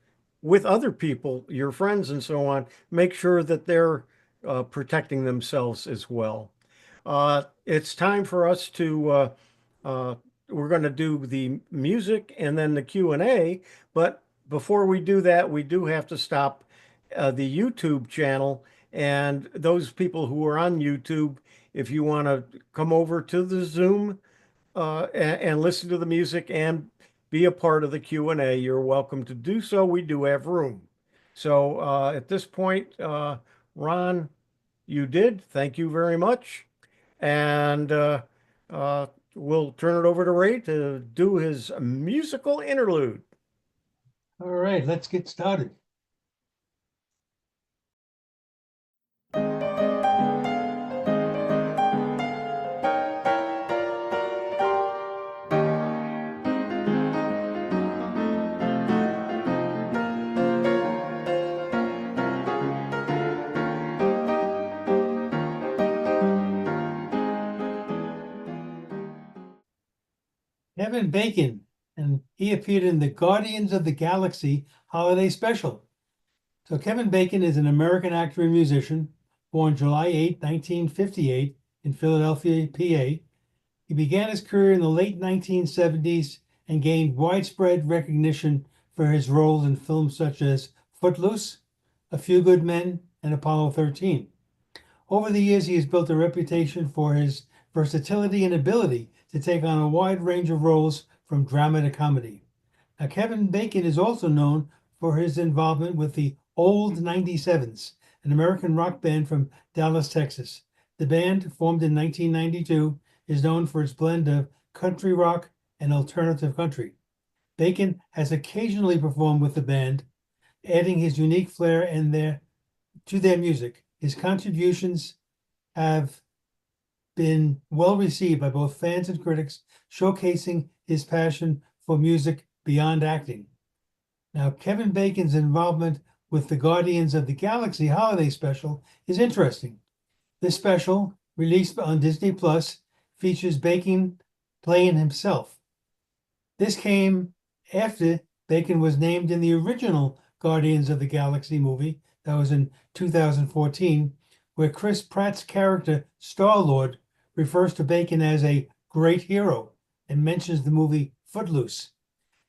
with other people, your friends and so on. Make sure that they're protecting themselves as well. It's time for us to we're going to do the music and then the Q&A, but before we do that, we do have to stop the YouTube channel. And those people who are on YouTube, if you want to come over to the Zoom and listen to the music and be a part of the Q&A, you're welcome to do so. We do have room. So at this point, Ron, you did. Thank you very much. And we'll turn it over to Ray to do his musical interlude. All right, let's get started. Kevin Bacon, and he appeared in the Guardians of the Galaxy holiday special. So Kevin Bacon is an American actor and musician, born July 8, 1958 in Philadelphia, PA. He began his career in the late 1970s and gained widespread recognition for his roles in films such as Footloose, A Few Good Men, and Apollo 13. Over the years, he has built a reputation for his versatility and ability to take on a wide range of roles from drama to comedy. Now, Kevin Bacon is also known for his involvement with the Old 97s, an American rock band from Dallas, Texas. The band, formed in 1992, is known for its blend of country rock and alternative country. Bacon has occasionally performed with the band, adding his unique flair to their music. His contributions have been well received by both fans and critics, showcasing his passion for music beyond acting. Now, Kevin Bacon's involvement with the Guardians of the Galaxy holiday special is interesting. This special, released on Disney Plus, features Bacon playing himself. This came after Bacon was named in the original Guardians of the Galaxy movie that was in 2014, where Chris Pratt's character Star-Lord refers to Bacon as a great hero and mentions the movie Footloose.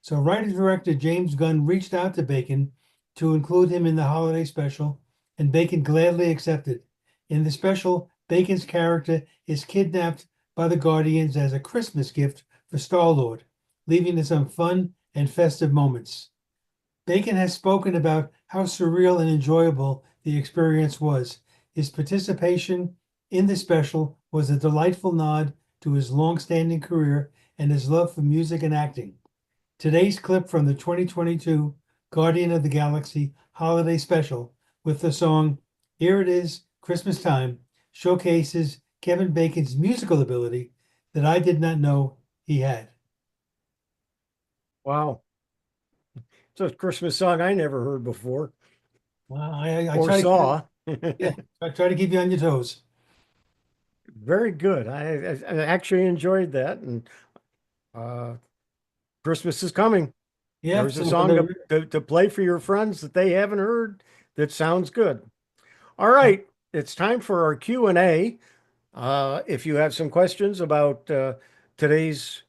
So writer-director James Gunn reached out to Bacon to include him in the holiday special, and Bacon gladly accepted. In the special, Bacon's character is kidnapped by the Guardians as a Christmas gift for Star-Lord, leading to some fun and festive moments. Bacon has spoken about how surreal and enjoyable the experience was. His participation in the special was a delightful nod to his long-standing career and his love for music and acting. Today's clip from the 2022 Guardian of the Galaxy holiday special with the song Here It Is, Christmas Time showcases Kevin Bacon's musical ability that I did not know he had. Wow. It's a Christmas song I never heard before Well, I or try saw. I try to keep you on your toes. Very good. I actually enjoyed that. And Christmas is coming. Yeah, There's a so song to play for your friends that they haven't heard that sounds good. All right, it's time for our Q&A. If you have some questions about today's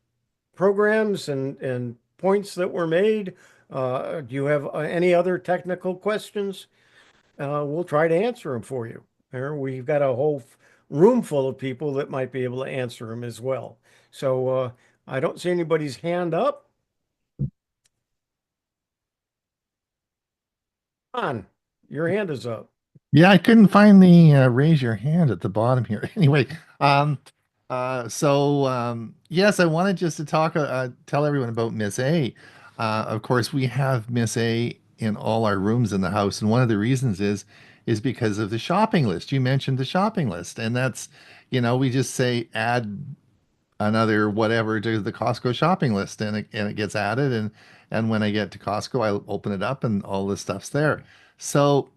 programs and points that were made, do you have any other technical questions? We'll try to answer them for you. We've got a whole room full of people that might be able to answer them as well. So I don't see anybody's hand up. On, your hand is up. Yeah, I couldn't find the raise your hand at the bottom here. Anyway, yes, I wanted just to tell everyone about Miss A. Of course, we have Miss A in all our rooms in the house, and one of the reasons is because of the shopping list. You mentioned the shopping list, and that's, we just say add another whatever to the Costco shopping list, and it gets added, and when I get to Costco, I open it up, and all this stuff's there. So.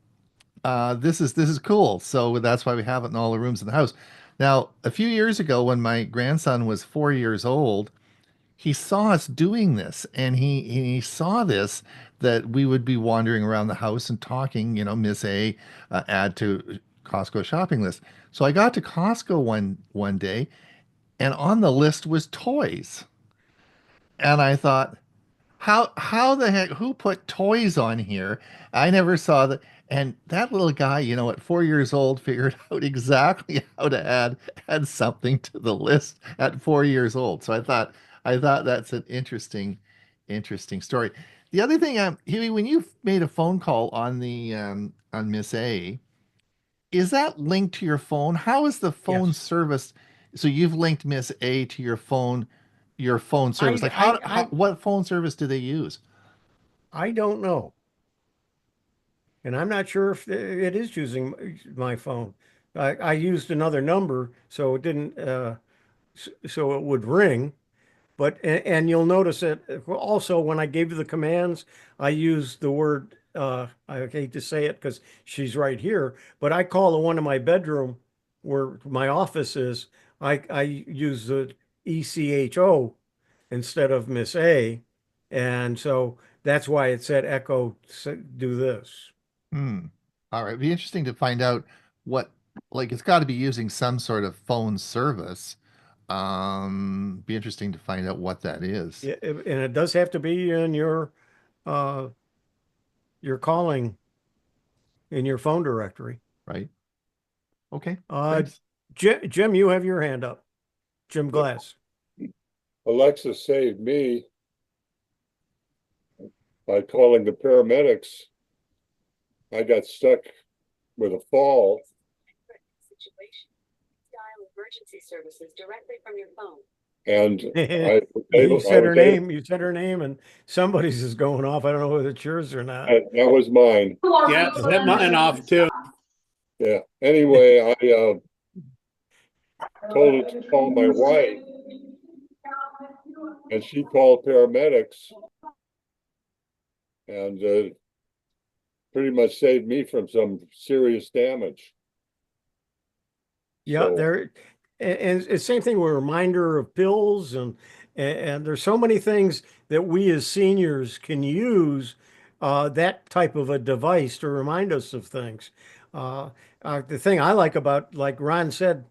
This is cool. So that's why we have it in all the rooms in the house. Now, a few years ago, when my grandson was 4 years old, he saw us doing this, and he saw that we would be wandering around the house and talking, Miss A, add to Costco shopping list. So I got to Costco one day, and on the list was toys. And I thought, how the heck, who put toys on here? I never saw that. And that little guy, at 4 years old, figured out exactly how to add something to the list at 4 years old. So I thought that's an interesting story. The other thing, Huey, when you made a phone call on the on Miss A, is that linked to your phone? How is the phone Yes. service? So you've linked Miss A to your phone service. Like what phone service do they use? I don't know. And I'm not sure if it is using my phone. I used another number, so it didn't, so it would ring. But, and you'll notice that also when I gave you the commands, I used the word, I hate to say it because she's right here, but I call the one in my bedroom where my office is, I use the ECHO instead of Miss A. And so that's why it said Echo, do this. Hmm. All right. It'd be interesting to find out what, like, it's got to be using some sort of phone service. Be interesting to find out what that is, Yeah, and it does have to be in uh, your calling in your phone directory. right? Okay. Uh, Thanks. Jim, you have your hand up. Jim Glass. Alexa saved me by calling the paramedics. I got stuck with a fall. Dial emergency services directly from your phone. And You said her name. You said her name, and somebody's is going off. I don't know whether it's yours or not. that was mine. Yeah, set mine off too. Yeah. Anyway, I told her to call my wife, and she called paramedics, and pretty much saved me from some serious damage. Yeah, So- there, and it's same thing with reminder of pills, and there's so many things that we as seniors can use that type of a device to remind us of things. The thing I like about, like Ron said,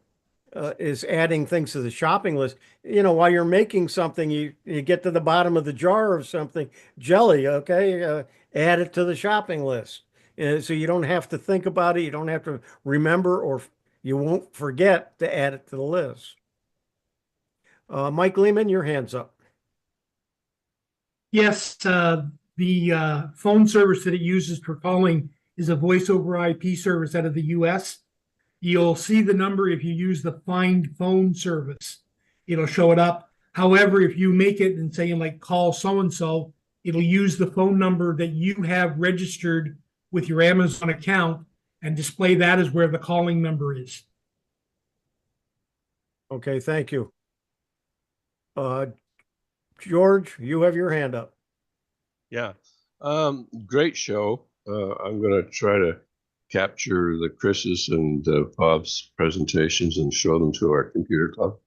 is adding things to the shopping list. While you're making something, you get to the bottom of the jar of something, jelly, okay, add it to the shopping list. So you don't have to think about it. You don't have to remember, or you won't forget to add it to the list. Mike Lehman, your hand's up. Yes, the phone service that it uses for calling is a voice over IP service out of the US. You'll see the number if you use the find phone service. It'll show it up. However, if you make it and say like call so-and-so, it'll use the phone number that you have registered with your Amazon account and display that as where the calling number is. Okay, thank you. George, you have your hand up. Yeah. Great show. I'm going to try to capture the Chris's and Bob's presentations and show them to our computer club.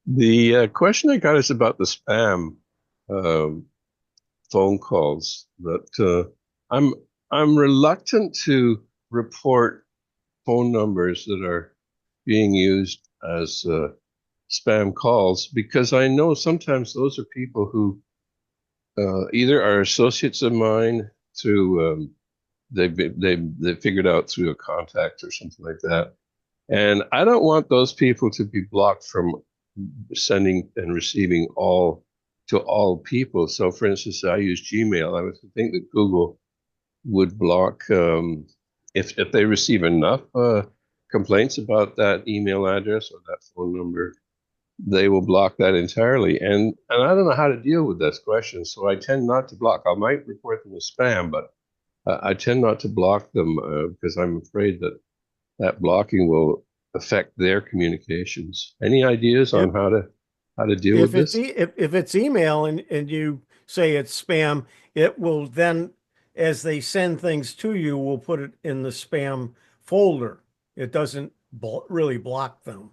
The question I got is about the spam phone calls. That I'm reluctant to report phone numbers that are being used as spam calls, because I know sometimes those are people who either are associates of mine through they figured out through a contact or something like that, and I don't want those people to be blocked from sending and receiving to all people. So, for instance, I use Gmail. I would think that Google would block if they receive enough complaints about that email address or that phone number. They will block that entirely. And I don't know how to deal with this question, so I tend not to block. I might report them as spam, but I tend not to block them because I'm afraid that blocking will affect their communications. Any ideas on how to deal with this? If it's email and you say it's spam, it will then, as they send things to you, will put it in the spam folder. It doesn't really block them.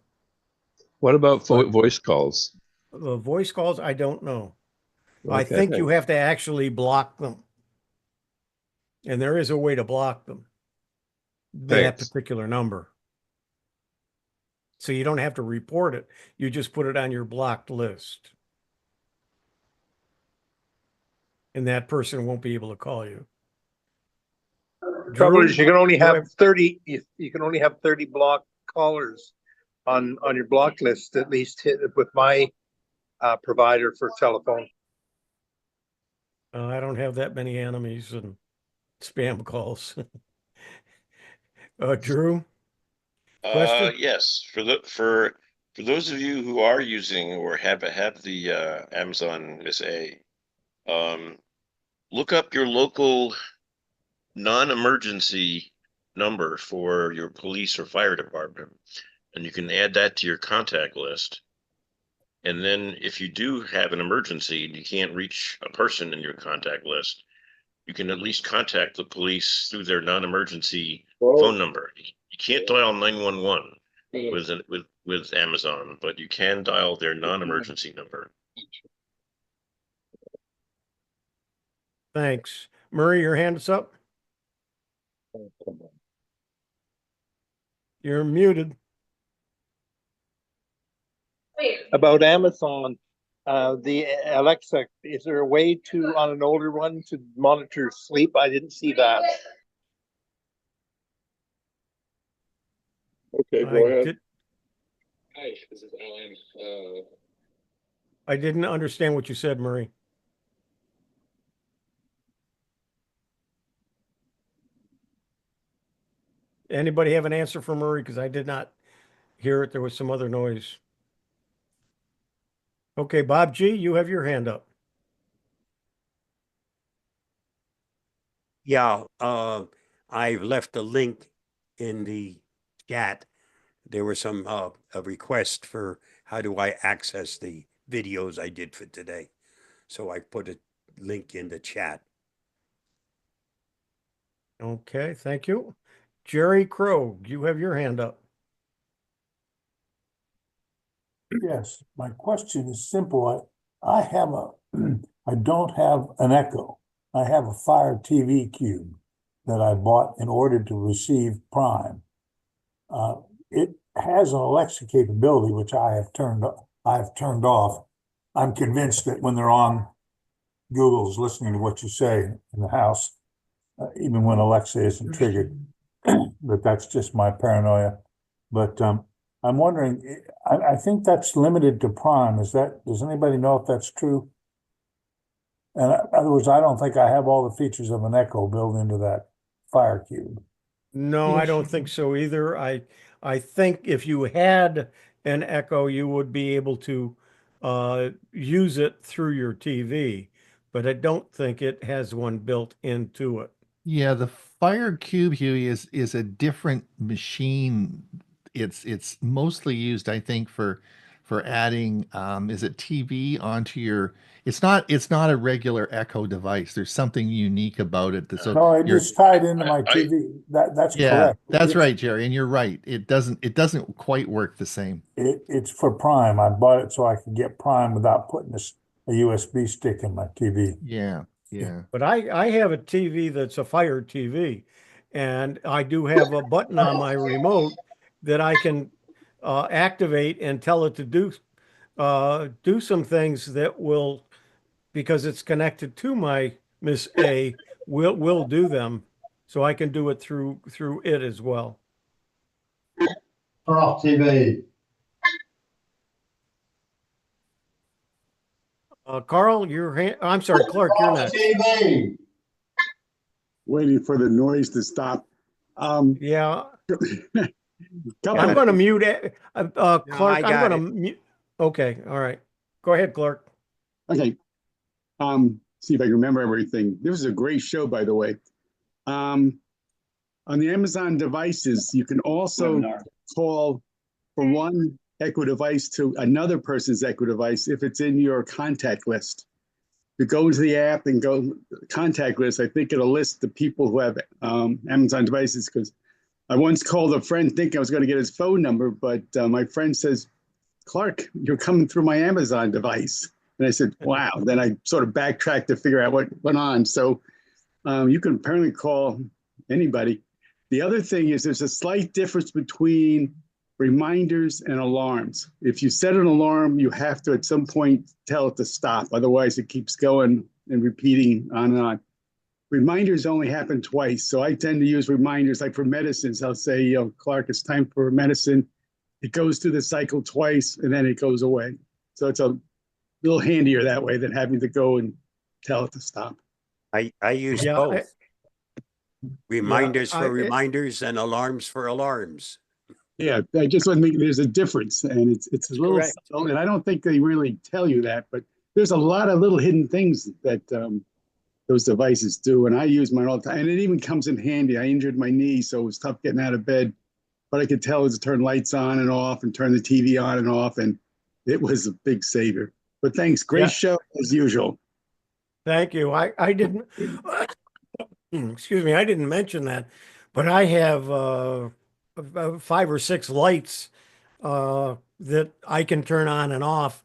What about voice calls? Voice calls, I don't know. Okay. I think you have to actually block them. And there is a way to block them. that Thanks. particular number. So you don't have to report it. You just put it on your blocked list. And that person won't be able to call you. Trouble Drew, is, you can only go have ahead. 30. You can only have 30 block callers on your block list, at least with my provider for telephone. I don't have that many enemies and spam calls. Drew, question? Yes, for those of you who are using or have the Amazon Miss A, look up your local non-emergency number for your police or fire department, and you can add that to your contact list. And then if you do have an emergency and you can't reach a person in your contact list, you can at least contact the police through their non-emergency phone number. You can't dial 911 with Amazon, but you can dial their non-emergency number. Thanks. Murray, your hand is up. You're muted. About Amazon, the Alexa, is there a way to, on an older one, to monitor sleep? I didn't see that. Okay, go ahead. Hi, this is Alan. I didn't understand what you said, Murray. Anybody have an answer for Murray? Because I did not hear it. There was some other noise. Okay, Bob G., you have your hand up. Yeah, I've left a link in the chat. There was some a request for how do I access the videos I did for today. So I put a link in the chat. Okay, thank you. Jerry Crow, you have your hand up. Yes, my question is simple. I have a, I don't have an Echo. I have a Fire TV Cube that I bought in order to receive Prime. It has an Alexa capability, which I have turned off. I'm convinced that when they're on, Google's listening to what you say in the house, even when Alexa isn't triggered. But that's just my paranoia. But I'm wondering, I think that's limited to Prime. Does anybody know if that's true? And in other words, I don't think I have all the features of an Echo built into that Fire Cube. No, I don't think so either. I think if you had an Echo, you would be able to use it through your TV, but I don't think it has one built into it. Yeah, the Fire Cube, Huey, is a different machine. It's mostly used, I think, for adding is it TV onto your. It's not a regular Echo device. There's something unique about it. No, it just tied into my TV. That's correct. That's right, Jerry, and you're right. It doesn't quite work the same. It's for Prime. I bought it so I could get Prime without putting a USB stick in my TV. Yeah. But I have a TV that's a Fire TV, and I do have a button on my remote that I can activate and tell it to do some things that will, because it's connected to my Miss A, will do them. So I can do it through it as well. Turn off TV. Carl, I'm sorry, Clark, you're next. TV. Waiting for the noise to stop. Yeah. Couple I'm of- going to mute it. Clark, I got I'm going to mute. Okay. All right. Go ahead, Clark. Okay. See if I can remember everything. This is a great show, by the way. On the Amazon devices, you can also call from one Echo device to another person's Echo device if it's in your contact list. You go into the app and go contact list. I think it'll list the people who have Amazon devices, because I once called a friend thinking I was going to get his phone number, but my friend says, Clark, you're coming through my Amazon device. And I said, wow. Then I sort of backtracked to figure out what went on. So you can apparently call anybody. The other thing is there's a slight difference between reminders and alarms. If you set an alarm, you have to at some point tell it to stop. Otherwise, it keeps going and repeating on and on. Reminders only happen twice. So I tend to use reminders like for medicines. I'll say, Clark, it's time for medicine. It goes through the cycle twice and then it goes away. So it's a little handier that way than having to go and tell it to stop. I use Yeah, both. Reminders Yeah, for reminders and alarms for alarms. Yeah, I just want to make, there's a difference, and it's a little correct. subtle, and I don't think they really tell you that, but there's a lot of little hidden things that those devices do, and I use mine all the time, and it even comes in handy. I injured my knee, so it was tough getting out of bed, but I could tell it to turn lights on and off and turn the TV on and off, and it was a big savior. But thanks, great show as usual. Thank you. I didn't, excuse me, I didn't mention that, but I have 5 or 6 lights that I can turn on and off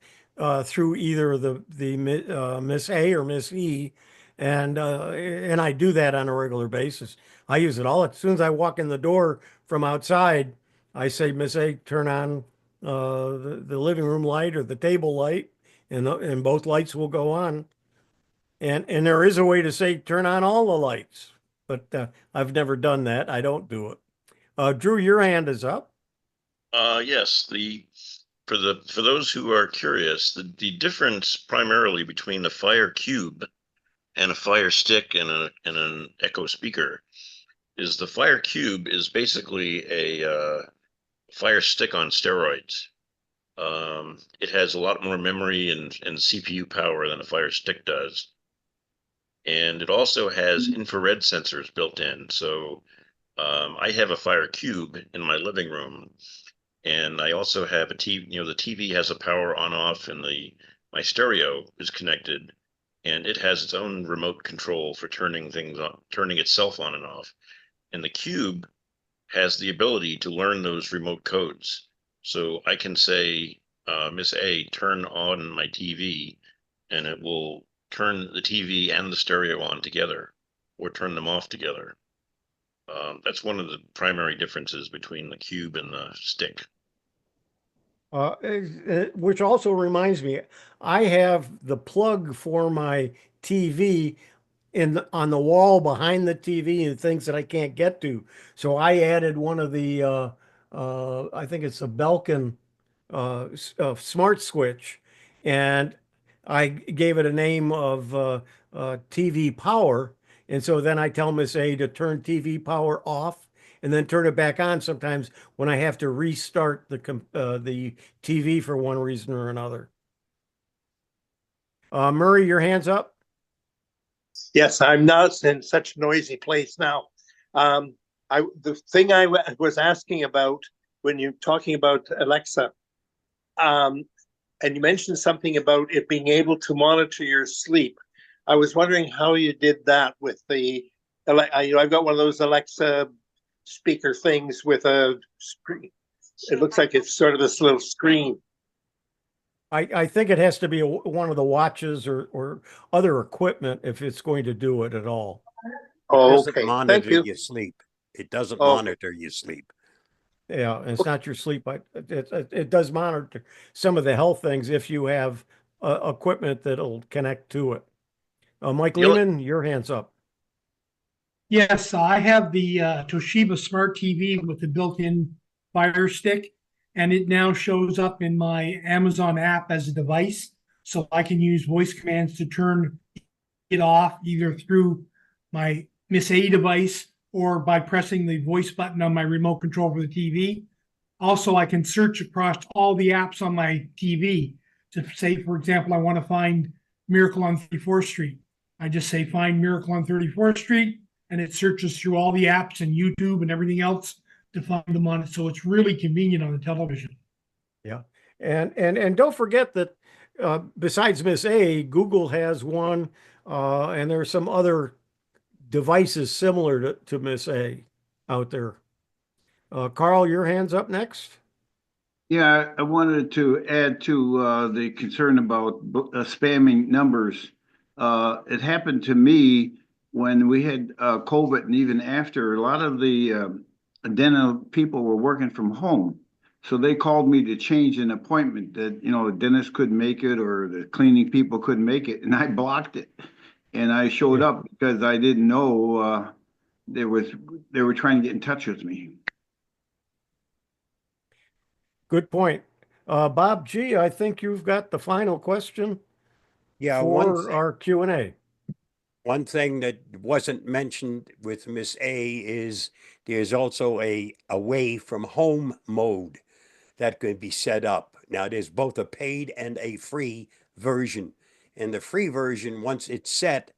through either the Miss A or Miss E, and I do that on a regular basis. I use it all as soon as I walk in the door from outside. I say, Miss A, turn on the living room light or the table light, and both lights will go on. And there is a way to say turn on all the lights, but I've never done that. I don't do it. Drew, your hand is up. Yes, for those who are curious, the difference primarily between a Fire Cube and a Fire Stick and an Echo speaker is the Fire Cube is basically a Fire Stick on steroids. It has a lot more memory and CPU power than a Fire Stick does. And it also has infrared sensors built in. So I have a Fire Cube in my living room, and I also have a TV. The TV has a power on off, and my stereo is connected, and it has its own remote control for turning things on, turning itself on and off. And the Cube has the ability to learn those remote codes. So I can say, Miss A, turn on my TV, and it will turn the TV and the stereo on together, or turn them off together. That's one of the primary differences between the Cube and the Stick. Which also reminds me, I have the plug for my TV on the wall behind the TV and things that I can't get to. So I added one of the I think it's a Belkin smart switch, and I gave it a name of TV power. And so then I tell Miss A to turn TV power off and then turn it back on sometimes when I have to restart the TV for one reason or another. Murray, your hand's up. Yes, I'm not in such a noisy place now. The thing I was asking about when you're talking about Alexa, and you mentioned something about it being able to monitor your sleep. I was wondering how you did that with the, I've got one of those Alexa speaker things with a screen. It looks like it's sort of this little screen. I think it has to be one of the watches or other equipment if it's going to do it at all. Oh, It doesn't monitor your sleep. It doesn't monitor your sleep. Yeah, it's not your sleep. It does monitor some of the health things if you have equipment that'll connect to it. Mike Lehman, your hand's up. Yes, I have the Toshiba Smart TV with the built-in Fire Stick, and it now shows up in my Amazon app as a device. So I can use voice commands to turn it off either through my Miss A device or by pressing the voice button on my remote control for the TV. Also, I can search across all the apps on my TV to say, for example, I want to find Miracle on 34th Street. I just say, find Miracle on 34th Street, and it searches through all the apps and YouTube and everything else to find them on it. So it's really convenient on the television. Yeah. And don't forget that besides Miss A, Google has one, and there are some other devices similar to Miss A out there. Carl, your hand's up next. Yeah, I wanted to add to the concern about spamming numbers. It happened to me when we had COVID and even after, a lot of the dental people were working from home. So they called me to change an appointment that, the dentist couldn't make it or the cleaning people couldn't make it. And I blocked it. And I showed up because I didn't know they were trying to get in touch with me. Good point. Bob G., I think you've got the final question for our Q&A. One thing that wasn't mentioned with Miss A is there's also a away from home mode that could be set up. Now, there's both a paid and a free version. And the free version, once it's set,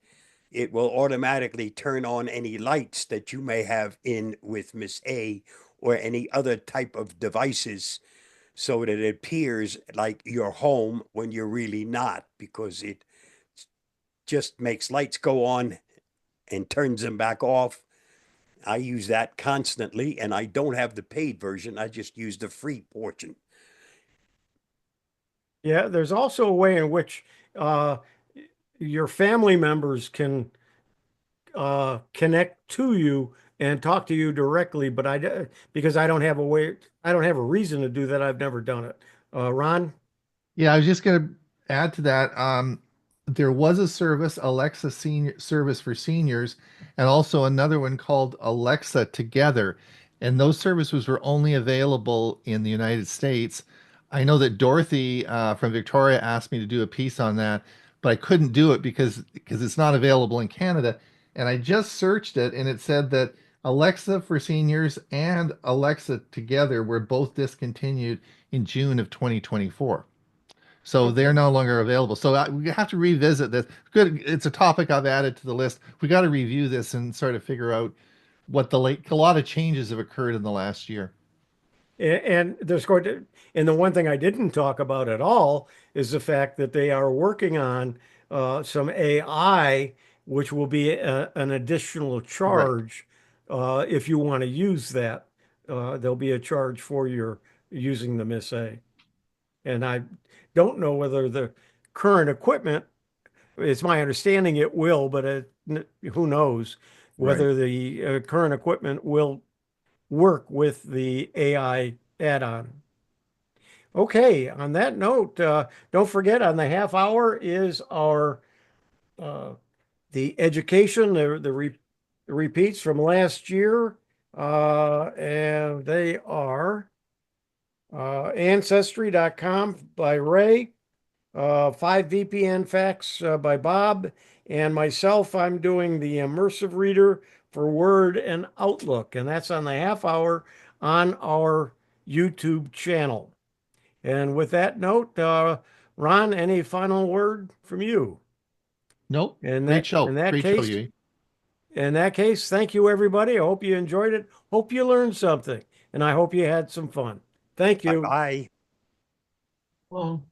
it will automatically turn on any lights that you may have in with Miss A or any other type of devices so that it appears like you're home when you're really not, because it just makes lights go on and turns them back off. I use that constantly, and I don't have the paid version. I just use the free portion. Yeah, there's also a way in which your family members can connect to you and talk to you directly, but because I don't have a reason to do that. I've never done it. Ron? Yeah, I was just going to add to that. There was a service, Alexa Senior Service for Seniors, and also another one called Alexa Together. And those services were only available in the United States. I know that Dorothy from Victoria asked me to do a piece on that, but I couldn't do it because it's not available in Canada. And I just searched it, and it said that Alexa for Seniors and Alexa Together were both discontinued in June of 2024. So they're no longer available. So we have to revisit this. Good, it's a topic I've added to the list. We got to review this and sort of figure out what a lot of changes have occurred in the last year. And and the one thing I didn't talk about at all is the fact that they are working on some AI, which will be an additional charge if you want to use that. There'll be a charge for your using the Miss A. And I don't know whether the current equipment, it's my understanding it will, but who knows whether the current equipment will work with the AI add-on. Okay, on that note, don't forget on the half hour is our the education, the repeats from last year, and they are Ancestry.com by Ray, 5 VPN Facts by Bob, and myself, I'm doing the immersive reader for Word and Outlook, and that's on the half hour on our YouTube channel. And with that note, Ron, any final word from you? Nope. Great show. In that Great case, show, Hewie. In that case, thank you, everybody. I hope you enjoyed it. Hope you learned something, and I hope you had some fun. Thank you. Bye. Well.